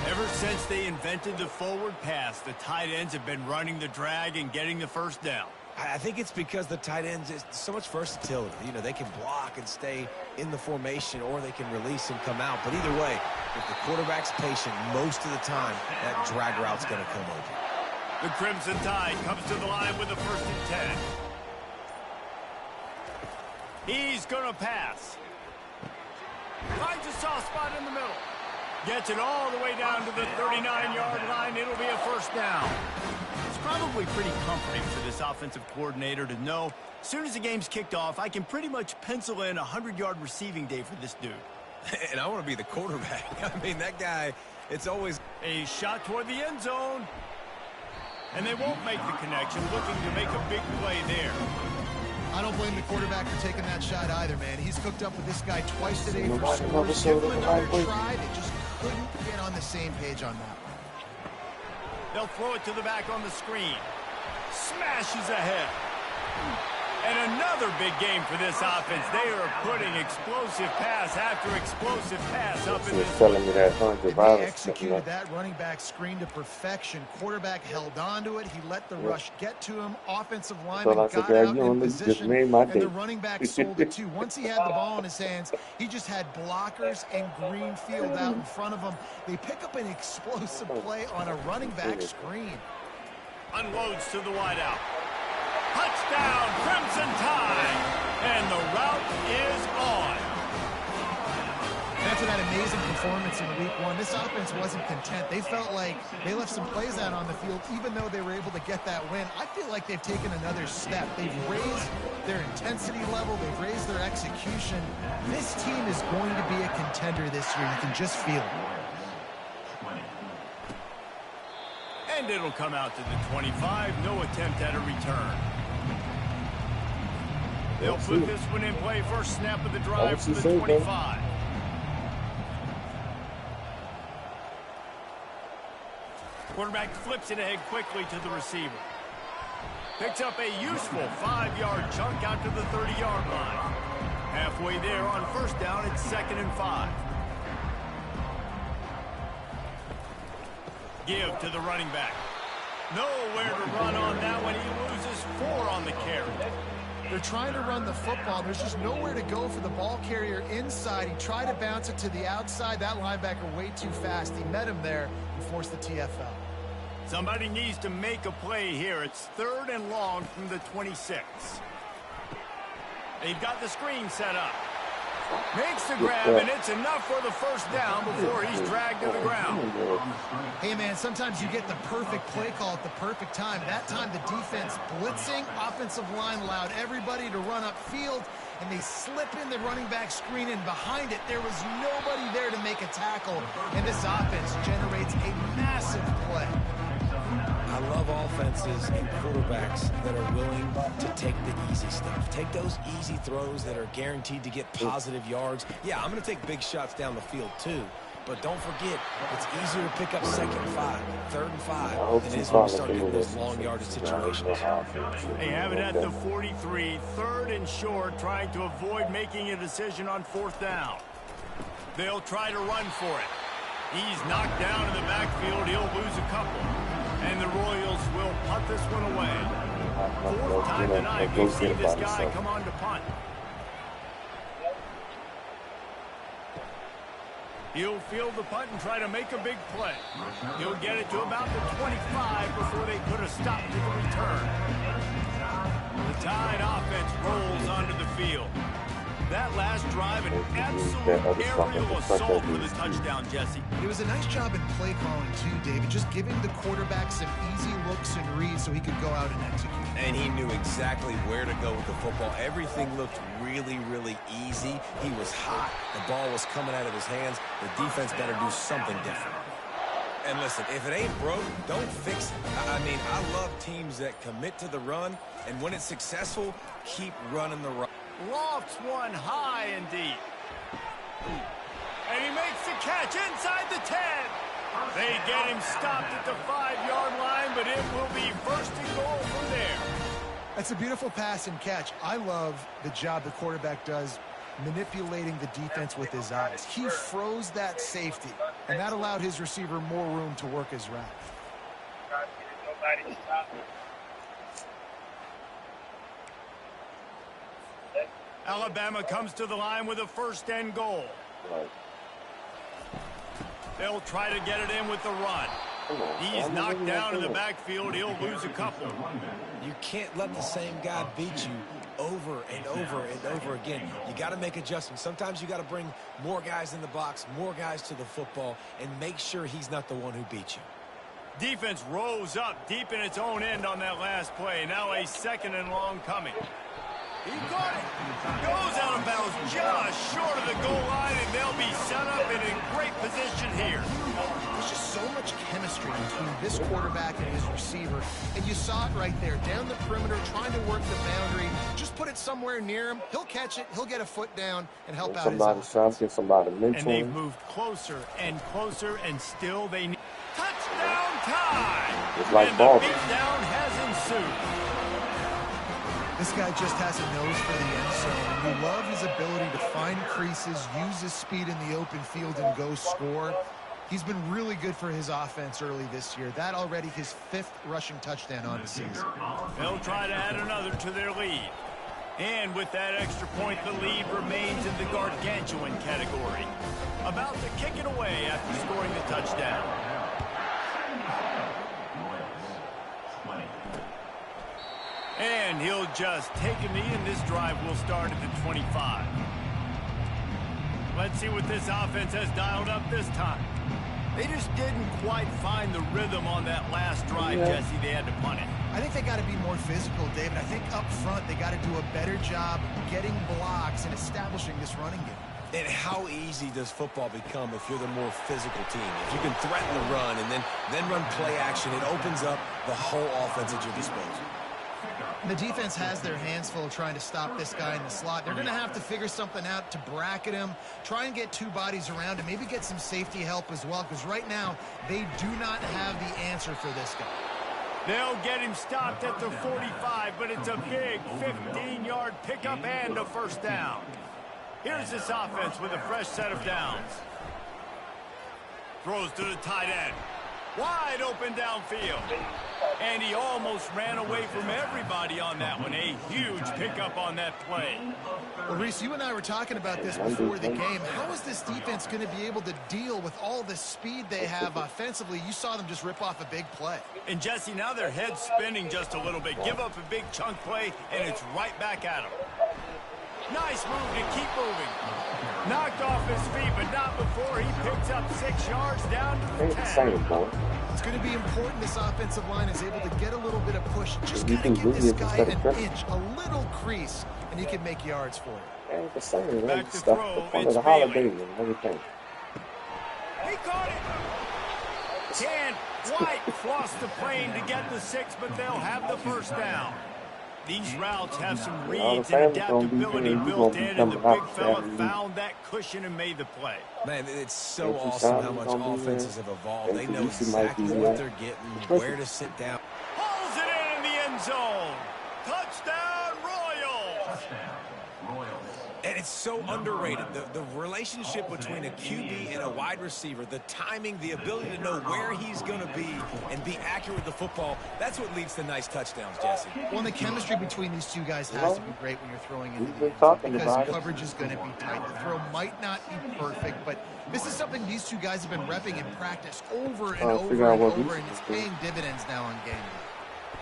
Ever since they invented the forward pass, the tight ends have been running the drag and getting the first down. I think it's because the tight ends is so much versatility. You know, they can block and stay in the formation, or they can release and come out. But either way, if the quarterback's patient most of the time, that drag route's going to come open. The Crimson Tide comes to the line with the 1st and 10. He's going to pass. Finds a soft spot in the middle. Gets it all the way down to the 39-yard line. It'll be a 1st down. It's probably pretty comforting for this offensive coordinator to know as soon as the game's kicked off, I can pretty much pencil in a 100-yard receiving day for this dude. And I want to be the quarterback. I mean, that guy, it's always a shot toward the end zone. And they won't make the connection, looking to make a big play there. I don't blame the quarterback for taking that shot either, man. He's cooked up with this guy twice today for scores. Give him another try. They just couldn't get on the same page on that one. They'll throw it to the back on the screen. Smashes ahead. And another big game for this offense. They are putting explosive pass after explosive pass up in this telling me that they executed that running back screen to perfection. Quarterback held on to it. He let the rush get to him. Offensive lineman got out in position, and the running back sold it too. Once he had the ball in his hands, he just had blockers and green field out in front of him. They pick up an explosive play on a running back screen. Unloads to the wideout. Touchdown, Crimson Tide, and the route is on. After that amazing performance in week 1, this offense wasn't content. They felt like they left some plays out on the field, even though they were able to get that win. I feel like they've taken another step. They've raised their intensity level. They've raised their execution. This team is going to be a contender this year. You can just feel it. And it'll come out to the 25. No attempt at a return. They'll put this one in play. First snap of the drive for the 25. Quarterback flips it ahead quickly to the receiver. Picks up a useful 5-yard chunk out to the 30-yard line. Halfway there on 1st down, it's 2nd and 5. Give to the running back. Nowhere to run on that one. He loses 4 on the carry. They're trying to run the football. There's just nowhere to go for the ball carrier inside. He tried to bounce it to the outside. That linebacker way too fast. He met him there and forced the TFL. Somebody needs to make a play here. It's 3rd and long from the 26. They've got the screen set up. Makes the grab, and it's enough for the 1st down before he's dragged to the ground. Hey, man, sometimes you get the perfect play call at the perfect time. That time the defense blitzing, offensive line allowed everybody to run upfield, and they slip in the running back screen, and behind it, there was nobody there to make a tackle, and this offense generates a massive play. I love offenses and quarterbacks that are willing to take the easy stuff. Take those easy throws that are guaranteed to get positive yards. Yeah, I'm going to take big shots down the field too. But don't forget, it's easier to pick up 2nd and 5, 3rd and 5 than it is when you start getting those long yardage situations. They have it at the 43, 3rd and short, trying to avoid making a decision on 4th down. They'll try to run for it. He's knocked down in the backfield. He'll lose a couple. And the Royals will punt this one away. 4th time tonight we've seen this guy come on to punt. He'll field the punt and try to make a big play. He'll get it to about the 25 before they put a stop to the return. The Tide offense rolls onto the field. That last drive, an absolute aerial assault for the touchdown, Jesse. It was a nice job in play calling too, David, just giving the quarterback some easy looks and reads so he could go out and execute. And he knew exactly where to go with the football. Everything looked really, really easy. He was hot. The ball was coming out of his hands. The defense better do something different. And listen, if it ain't broke, don't fix it. I mean, I love teams that commit to the run, and when it's successful, keep running the run. Lofts one high and deep. And he makes the catch inside the 10. They get him stopped at the 5-yard line, but it will be 1st and goal from there. That's a beautiful pass and catch. I love the job the quarterback does manipulating the defense with his eyes. He froze that safety, and that allowed his receiver more room to work his route. Alabama comes to the line with a 1st and goal. They'll try to get it in with the run. He's knocked down in the backfield. He'll lose a couple. You can't let the same guy beat you over and over and over again. You got to make adjustments. Sometimes you got to bring more guys in the box, more guys to the football, and make sure he's not the one who beat you. Defense rose up deep in its own end on that last play. Now a 2nd and long coming. He got it. Goes out of bounds just short of the goal line, and they'll be set up in a great position here. There's just so much chemistry between this quarterback and his receiver, and you saw it right there. Down the perimeter, trying to work the boundary. Just put it somewhere near him. He'll catch it. He'll get a foot down and help out his offense. Somebody mentoring. And they've moved closer, and still they need touchdown time. It's like and ball. The beatdown has ensued. This guy just has a nose for the end zone, and we love his ability to find creases, use his speed in the open field, and go score. He's been really good for his offense early this year. That already his 5th rushing touchdown on the season. They'll try to add another to their lead. And with that extra point, the lead remains in the gargantuan category. About to kick it away after scoring the touchdown. And he'll just take a knee, and this drive will start at the 25. Let's see what this offense has dialed up this time. They just didn't quite find the rhythm on that last drive, Jesse. They had to punt it. I think they got to be more physical, David. I think up front they got to do a better job getting blocks and establishing this running game. And how easy does football become if you're the more physical team? If you can threaten the run and then run play action, it opens up the whole offense at your disposal. The defense has their hands full trying to stop this guy in the slot. They're going to have to figure something out to bracket him, try and get 2 bodies around him, maybe get some safety help as well, because right now they do not have the answer for this guy. They'll get him stopped at the 45, but it's a big 15-yard pickup and a 1st down. Here's this offense with a fresh set of downs. Throws to the tight end. Wide open downfield. And he almost ran away from everybody on that one. A huge pickup on that play. Well, Reese, you and I were talking about this before the game. How is this defense going to be able to deal with all the speed they have offensively? You saw them just rip off a big play. And, Jesse, now their head's spinning just a little bit. Give up a big chunk play, and it's right back at them. Nice move to keep moving. Knocked off his feet, but not before he picks up 6 yards down to the 10. It's going to be important this offensive line is able to get a little bit of push. Just got to give this guy an inch, a little crease and he can make yards for you. And the same, like stuff for the holiday and everything. He caught it. Can White cross the plane to get the 6, but they'll have the first down. These routes have some reads and adaptability built in, and the big fella found that cushion and made the play. Man, it's so awesome how much offenses have evolved. They know exactly what they're getting, where to sit down. Hauls it in the end zone. Touchdown, Royals. And it's so underrated. The relationship between a QB and a wide receiver, the timing, the ability to know where he's going to be and be accurate with the football, that's what leads to nice touchdowns, Jesse. Well, the chemistry between these two guys has to be great when you're throwing into the end zone, because coverage is going to be tight. The throw might not be perfect, but this is something these two guys have been repping in practice over and over and over, and it's paying dividends now on game day.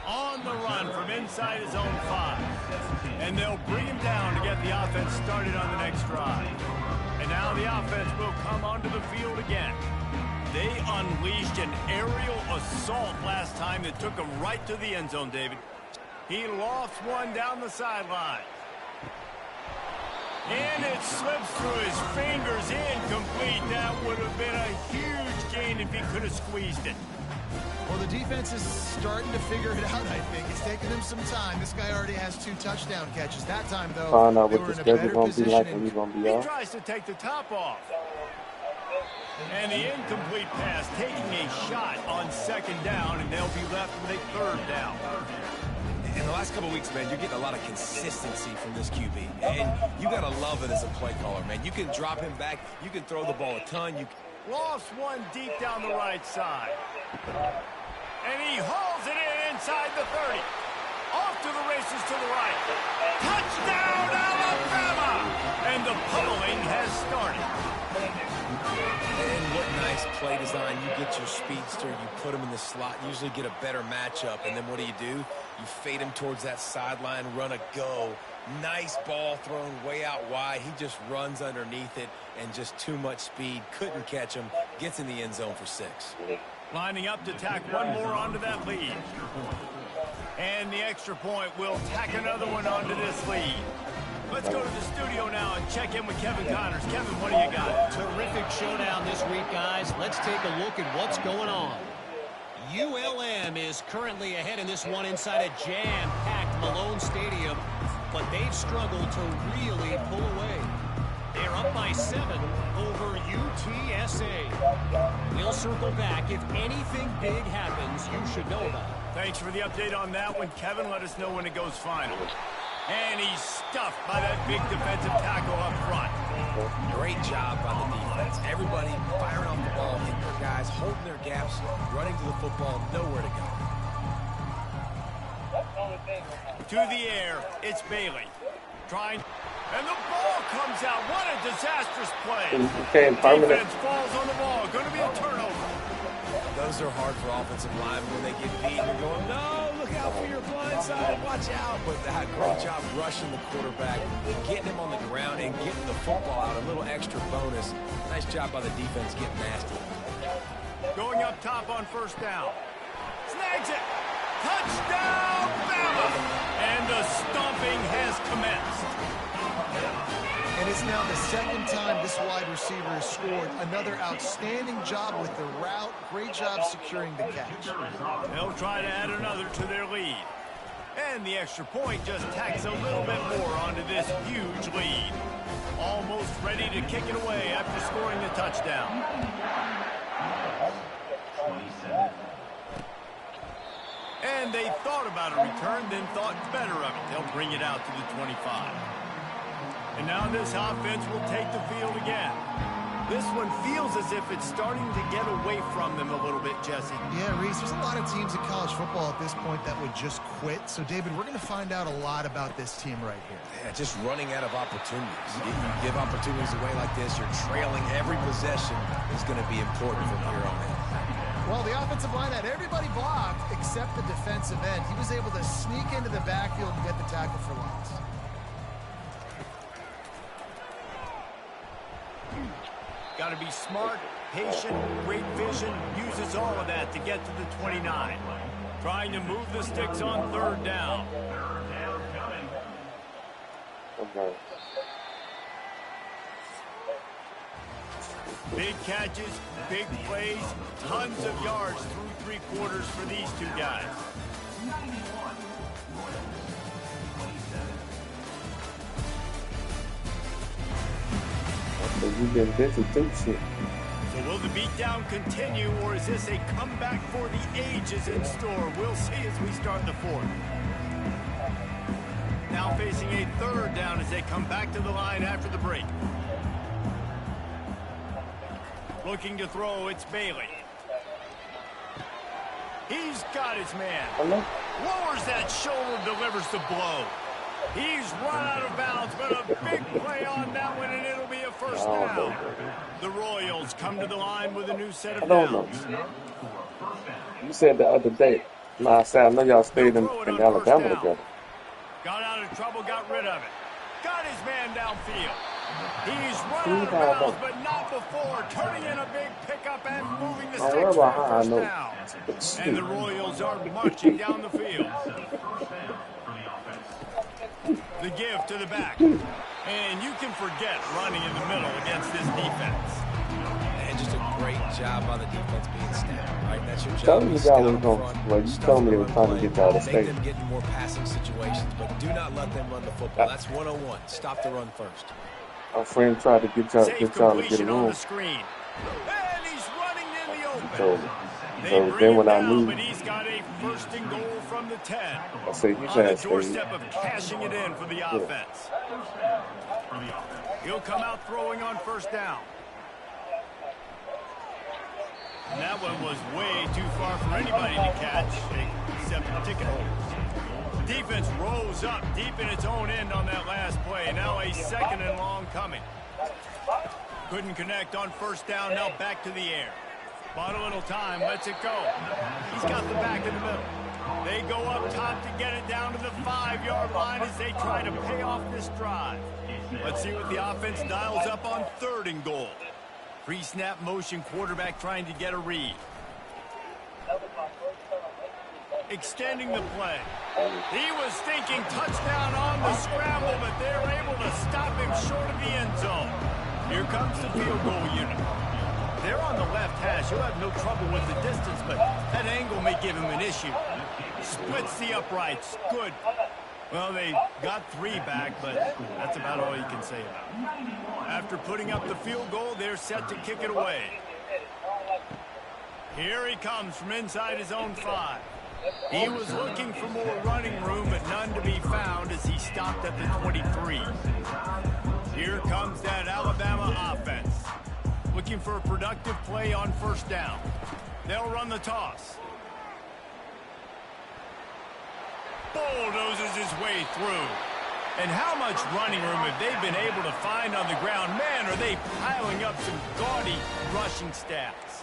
On the run from inside his own 5. And they'll bring him down to get the offense started on the next drive. And now the offense will come onto the field again. They unleashed an aerial assault last time that took him right to the end zone, David. He lofts one down the sideline. And it slips through his fingers, incomplete. That would have been a huge gain if he could have squeezed it. Well, the defense is starting to figure it out, I think. It's taking them some time. This guy already has 2 touchdown catches. That time, though, they were in a better position. He tries to take the top off. And the incomplete pass taking a shot on 2nd down, and they'll be left with a 3rd down. In the last couple of weeks, man, you're getting a lot of consistency from this QB. And you got to love it as a play caller, man. You can drop him back. You can throw the ball a ton. Lofts one deep down the right side. And he hauls it in inside the 30. Off to the races to the right. Touchdown, Alabama! And the pummeling has started. And what nice play design. You get your speedster, you put him in the slot, usually get a better matchup. And then what do? You fade him towards that sideline, run a go. Nice ball thrown way out wide. He just runs underneath it and just too much speed. Couldn't catch him. Gets in the end zone for 6. Lining up to tack one more onto that lead. And the extra point will tack another one onto this lead. Let's go to the studio now and check in with Kevin Connors. Kevin, what do you got? Terrific showdown this week, guys. Let's take a look at what's going on. ULM is currently ahead in this one inside a jam-packed Malone Stadium, but they've struggled to really pull away. They're up by 7 over UTSA. We'll circle back. If anything big happens, you should know about it. Thanks for the update on that one, Kevin. Let us know when it goes final. And he's stuffed by that big defensive tackle up front. Great job by the defense. Everybody firing off the ball, hitting their guys, holding their gaps, running to the football, nowhere to go. To the air, it's Bailey. Trying, and the ball comes out. What a disastrous play. Defense falls on the ball. Going to be a turnover. Those are hard for offensive linemen when they get beat. You're going, no, look out for your blind side. Watch out. But great job rushing the quarterback, getting him on the ground, and getting the football out. A little extra bonus. Nice job by the defense getting nasty. Going up top on 1st down. Snags it. Touchdown, Bama! And the stomping has commenced. And it's now the 2nd time this wide receiver has scored. Another outstanding job with the route. Great job securing the catch. They'll try to add another to their lead. And the extra point just tacks a little bit more onto this huge lead. Almost ready to kick it away after scoring the touchdown. And they thought about a return, then thought better of it. They'll bring it out to the 25. And now this offense will take the field again. This one feels as if it's starting to get away from them a little bit, Jesse. Yeah, Reese, there's a lot of teams in college football at this point that would just quit. So, David, we're going to find out a lot about this team right here. Yeah, just running out of opportunities. You give opportunities away like this, you're trailing. Every possession is going to be important from here on in. Well, the offensive line had everybody blocked except the defensive end. He was able to sneak into the backfield and get the tackle for loss. Got to be smart, patient, great vision, uses all of that to get to the 29. Trying to move the sticks on 3rd down. Big catches, big plays, tons of yards through 3 quarters for these two guys. You've been busy too, shit. So will the beatdown continue, or is this a comeback for the ages in store? We'll see as we start the 4th. Now facing a 3rd down as they come back to the line after the break. Looking to throw, it's Bailey. He's got his man. Lowers that shoulder, delivers the blow. He's run out of bounds, but a big play on that one, and it'll be a 1st down. The Royals come to the line with a new set of downs. You said the other day, I know y'all stayed in Alabama together. Got out of trouble, got rid of it. Got his man downfield. He's run out of bounds, but not before. Turning in a big pickup and moving the sticks for a 1st down. And the Royals are marching down the field. The give to the back. And you can forget running in the middle against this defense. And just a great job by the defense being snapped, right? That's your job. Tell me you told me it was time to get out of state. Make them get in more passing situations, but do not let them run the football. That's 101. Stop the run first. Our friend tried to get y'all to get a room. And he's running in the open. So then when I moved, but he's got a 1st and goal from the 10. I say he on the doorstep of cashing it in for the offense. He'll come out throwing on 1st down. And that one was way too far for anybody to catch, except the ticket holders. Defense rose up deep in its own end on that last play. Now a 2nd and long coming. Couldn't connect on 1st down. Now back to the air. Bought a little time. Lets it go. He's got the back in the middle. They go up top to get it down to the 5-yard line as they try to pay off this drive. Let's see what the offense dials up on 3rd and goal. Pre-snap motion, quarterback trying to get a read. Extending the play. He was thinking touchdown on the scramble, but they're able to stop him short of the end zone. Here comes the field goal unit. They're on the left hash. He'll have no trouble with the distance, but that angle may give him an issue. Splits the uprights. Good. Well, they got 3 back, but that's about all you can say about it. After putting up the field goal, they're set to kick it away. Here he comes from inside his own 5. He was looking for more running room, but none to be found as he stopped at the 23. Here comes that Alabama offense. Looking for a productive play on 1st down. They'll run the toss. Bulldozes his way through. And how much running room have they been able to find on the ground? Man, are they piling up some gaudy rushing stats.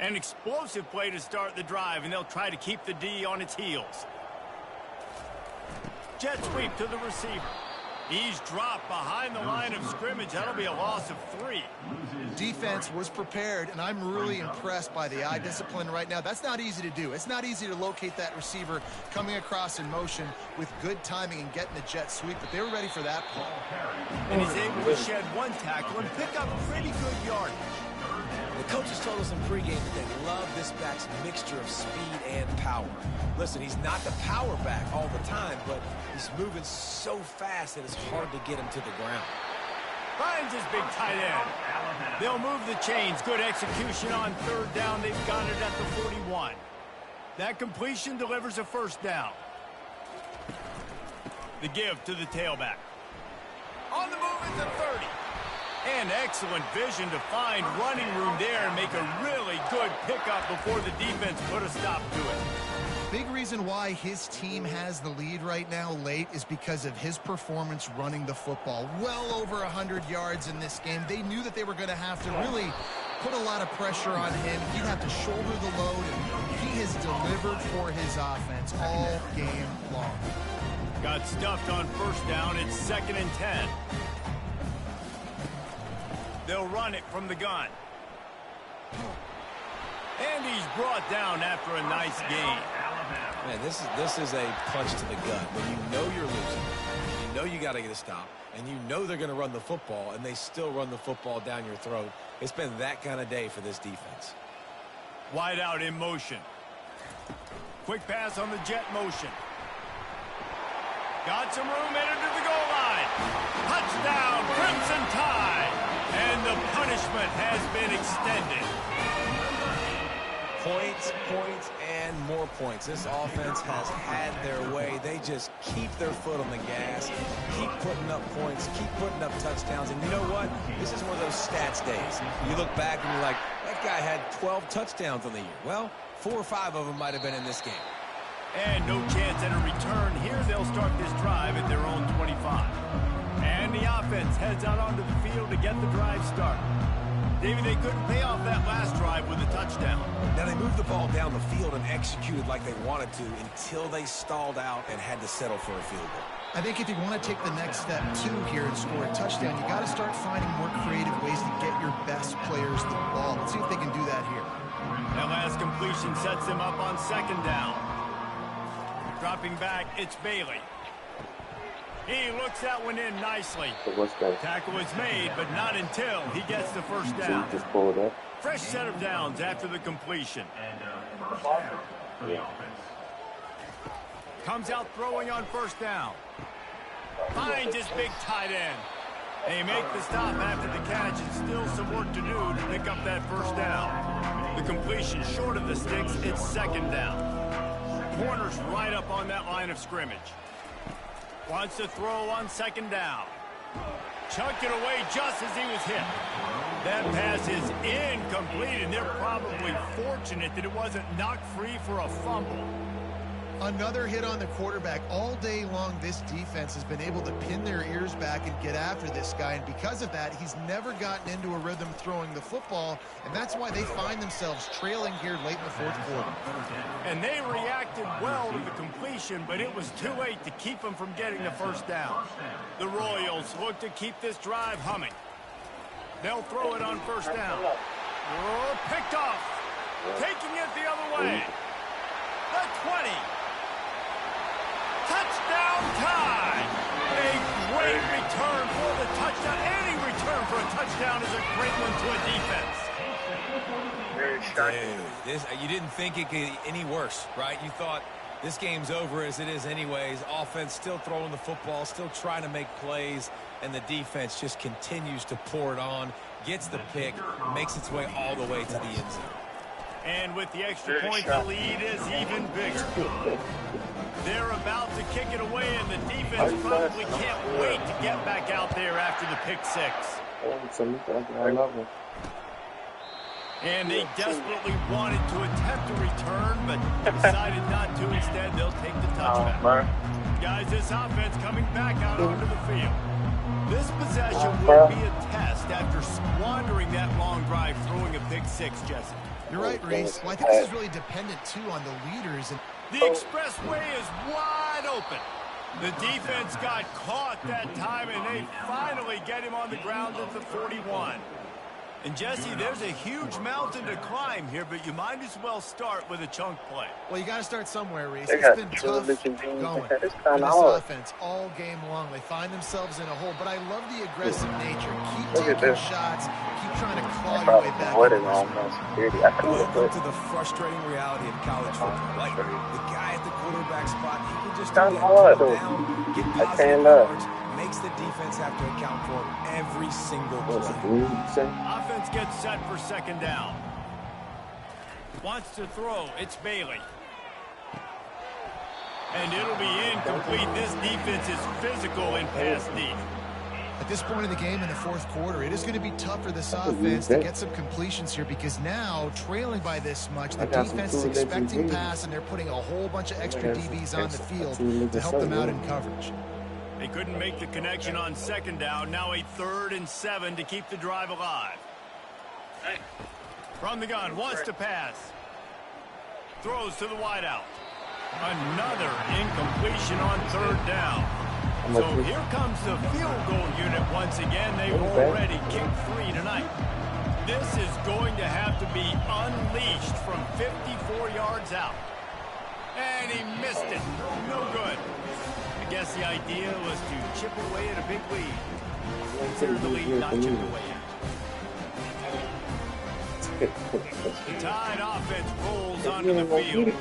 An explosive play to start the drive, and they'll try to keep the D on its heels. Jet sweep to the receiver. He's dropped behind the line of scrimmage. That'll be a loss of 3. Defense was prepared, and I'm really impressed by the eye discipline right now. That's not easy to do. It's not easy to locate that receiver coming across in motion with good timing and getting the jet sweep, but they were ready for that play. And he's able to shed 1 tackle and pick up pretty good yardage. The coaches told us in pregame that they love this back's mixture of speed and power. Listen, he's not the power back all the time, but he's moving so fast that it's hard to get him to the ground. Finds his big tight end. They'll move the chains. Good execution on 3rd down. They've got it at the 41. That completion delivers a 1st down. The give to the tailback. On the move at the 30. And excellent vision to find running room there and make a really good pickup before the defense put a stop to it. Big reason why his team has the lead right now late is because of his performance running the football. Well over 100 yards in this game. They knew that they were going to have to really put a lot of pressure on him. He'd have to shoulder the load, and he has delivered for his offense all game long. Got stuffed on 1st down. It's 2nd and 10. They'll run it from the gun. And he's brought down after a nice gain. Man, this is a punch to the gut. When you know you're losing, you know you got to get a stop, and you know they're going to run the football, and they still run the football down your throat. It's been that kind of day for this defense. Wide out in motion. Quick pass on the jet motion. Got some room, entered to the goal line. Touchdown, Crimson Tide. And the punishment has been extended. Points, points, and more points. This offense has had their way. They just keep their foot on the gas, keep putting up points, keep putting up touchdowns. And you know what? This is one of those stats days. You look back and you're like, that guy had 12 touchdowns on the year. Well, 4 or 5 of them might have been in this game. And no chance at a return here. They'll start this drive at their own 25. And the offense heads out onto the field to get the drive started. Davey, they couldn't pay off that last drive with a touchdown. Now, they moved the ball down the field and executed like they wanted to until they stalled out and had to settle for a field goal. I think if you want to take the next step, too, here and score a touchdown, you got to start finding more creative ways to get your best players the ball. Let's see if they can do that here. That last completion sets them up on second down. Dropping back, it's Bailey. He looks that one in nicely. Tackle is made, but not until he gets the first down. Just pulled up. Fresh set of downs after the completion. Comes out throwing on first down. Finds his big tight end. They make the stop after the catch, and still some work to do to pick up that first down. The completion short of the sticks, it's second down. Corner's right up on that line of scrimmage. Wants to throw on second down. Chucked it away just as he was hit. That pass is incomplete, and they're probably fortunate that it wasn't knocked free for a fumble. Another hit on the quarterback. All day long, this defense has been able to pin their ears back and get after this guy, and because of that, he's never gotten into a rhythm throwing the football, and that's why they find themselves trailing here late in the fourth quarter. And they reacted well to the completion, but it was too late to keep them from getting the first down. The Royals look to keep this drive humming. They'll throw it on first down. Oh, picked off. Taking it the other way. The 20. Touchdown Tide! A great return for the touchdown. Any return for a touchdown is a great one to a defense. Dude, you didn't think it could get any worse, right? You thought this game's over as it is anyways. Offense still throwing the football, still trying to make plays, and the defense just continues to pour it on, gets the pick, makes its way all the way to the end zone. And with the extra point, the lead is even bigger. They're about to kick it away, and the defense probably can't wait to get back out there after the pick six. And they desperately wanted to attempt a return, but decided not to. Instead, they'll take the touchback. Guys, this offense coming back out onto the field. This possession will be a test after squandering that long drive, throwing a pick six, Jesse. You're right, Reese. Well, I think this is really dependent, too, on the leaders. And the expressway is wide open. The defense got caught that time, and they finally get him on the ground at the 41. And, Jesse, there's a huge mountain to climb here, but you might as well start with a chunk play. Well, you got to start somewhere, Reese. It's been tough going for this offense all game long. They find themselves in a hole, but I love the aggressive nature. Keep taking shots. Keep trying to claw your way back. Welcome to the frustrating reality of college football. Like, the guy at the quarterback spot, he can just do that, down, get positive yards, makes the defense have to account for every single play. Offense gets set for second down. Wants to throw. It's Bailey. And it'll be incomplete. This defense is physical and pass deep. At this point in the game in the fourth quarter, it is going to be tough for this offense to get some completions here because now, trailing by this much, the defense is expecting pass, and they're putting a whole bunch of extra DBs on the field to help them out in coverage. They couldn't make the connection on second down. Now a 3rd and 7 to keep the drive alive. From the gun, wants to pass. Throws to the wideout. Another incompletion on 3rd down. So here comes the field goal unit once again. They've already kicked 3 tonight. This is going to have to be unleashed from 54 yards out. And he missed it. No good. I guess the idea was to chip away at a big lead. Consider the lead not chipped away yet. The Tide offense rolls onto the field.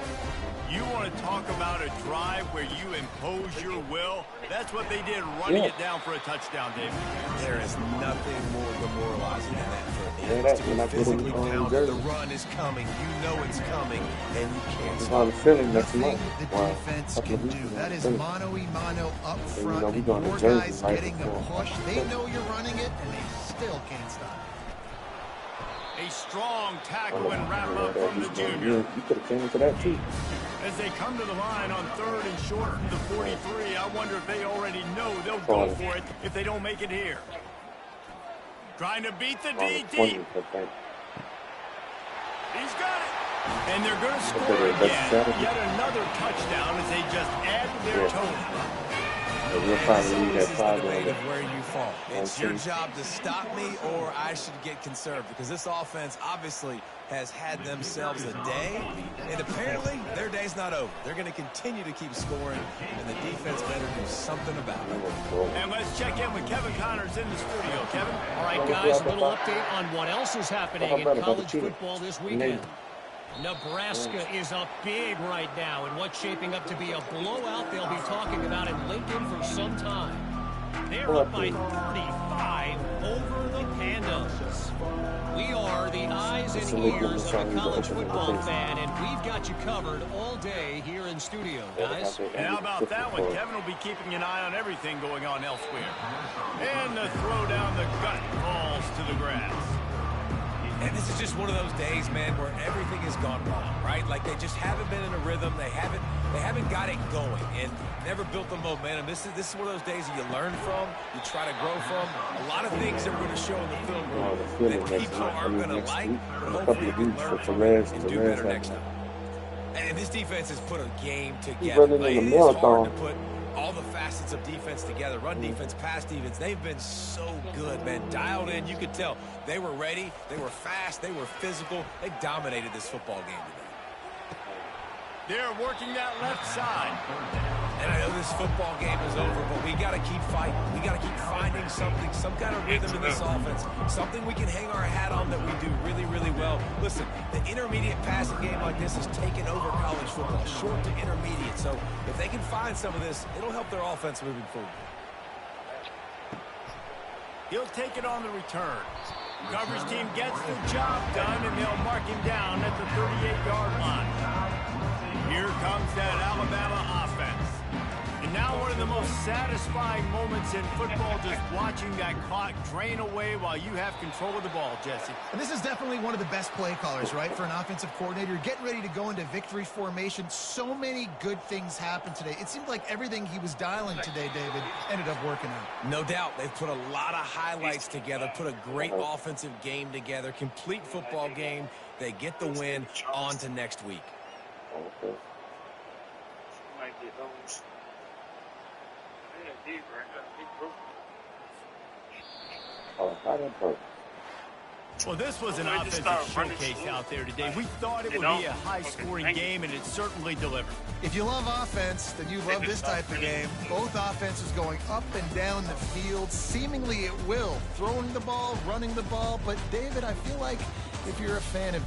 You want to talk about a drive where you impose your will? That's what they did, running it down for a touchdown, David. There is nothing more demoralizing than that for a defense to be physically pounded. The run is coming. You know it's coming, and you can't stop. Nothing the defense can do. That is mano-a-mano up front, and your guys getting a push. They know you're running it, and they still can't stop it. A strong tackle and wrap-up from the junior. You could have came into that, too. As they come to the line on 3rd and short from the 43, I wonder if they already know they'll go for it if they don't make it here. Trying to beat the D deep. He's got it. And they're going to score again. Yet another touchdown as they just add their total. We'll probably leave that This is the debate of where you fall. It's your job to stop me, or I should get conserved, because this offense obviously has had themselves a day, and apparently their day's not over. They're going to continue to keep scoring, and the defense better do something about it. And let's check in with Kevin Connors in the studio. Kevin? All right, guys, a little update on what else is happening in college football this weekend. Nebraska is up big right now in what's shaping up to be a blowout they'll be talking about in Lincoln for some time. They're up by 35 over the Pandas. We are the eyes and ears of a college football fan, and we've got you covered all day here in studio, guys. And how about that one? Kevin will be keeping an eye on everything going on elsewhere. And the throw down the gut falls to the grass. And this is just one of those days, man, where everything has gone wrong, right? Like they just haven't been in a rhythm. They haven't got it going and never built the momentum. This is one of those days that you learn from, you try to grow from. A lot of things that we're going to show in the film room that people aren't going to like, but hopefully you can learn from it and do better next time. And this defense has put a game together. Like, it is hard to put all the facets of defense together. Run defense, pass defense. They've been so good, man. Dialed in. You could tell they were ready. They were fast. They were physical. They dominated this football game today. They're working that left side. And I know this football game is over, but we got to keep fighting. We got to keep finding something, some kind of rhythm in this offense, something we can hang our hat on that we do really, really well. Listen, the intermediate passing game like this has taken over college football, short to intermediate. So if they can find some of this, it'll help their offense moving forward. He'll take it on the return. Coverage team gets the job done, and they'll mark him down at the 38-yard line. Here comes that Alabama offense. And now one of the most satisfying moments in football, just watching that clock drain away while you have control of the ball, Jesse. And this is definitely one of the best play callers, right, for an offensive coordinator. Getting ready to go into victory formation. So many good things happened today. It seemed like everything he was dialing today, David, ended up working out. No doubt. They've put a lot of highlights together, put a great offensive game together, complete football game. They get the win. On to next week. Okay. Well, this was an offensive showcase out there today. We thought it would be a high-scoring game, and it certainly delivered. If you love offense, then you love this type of game. Both offenses going up and down the field, seemingly at will. Throwing the ball, running the ball. But, David, I feel like if you're a fan of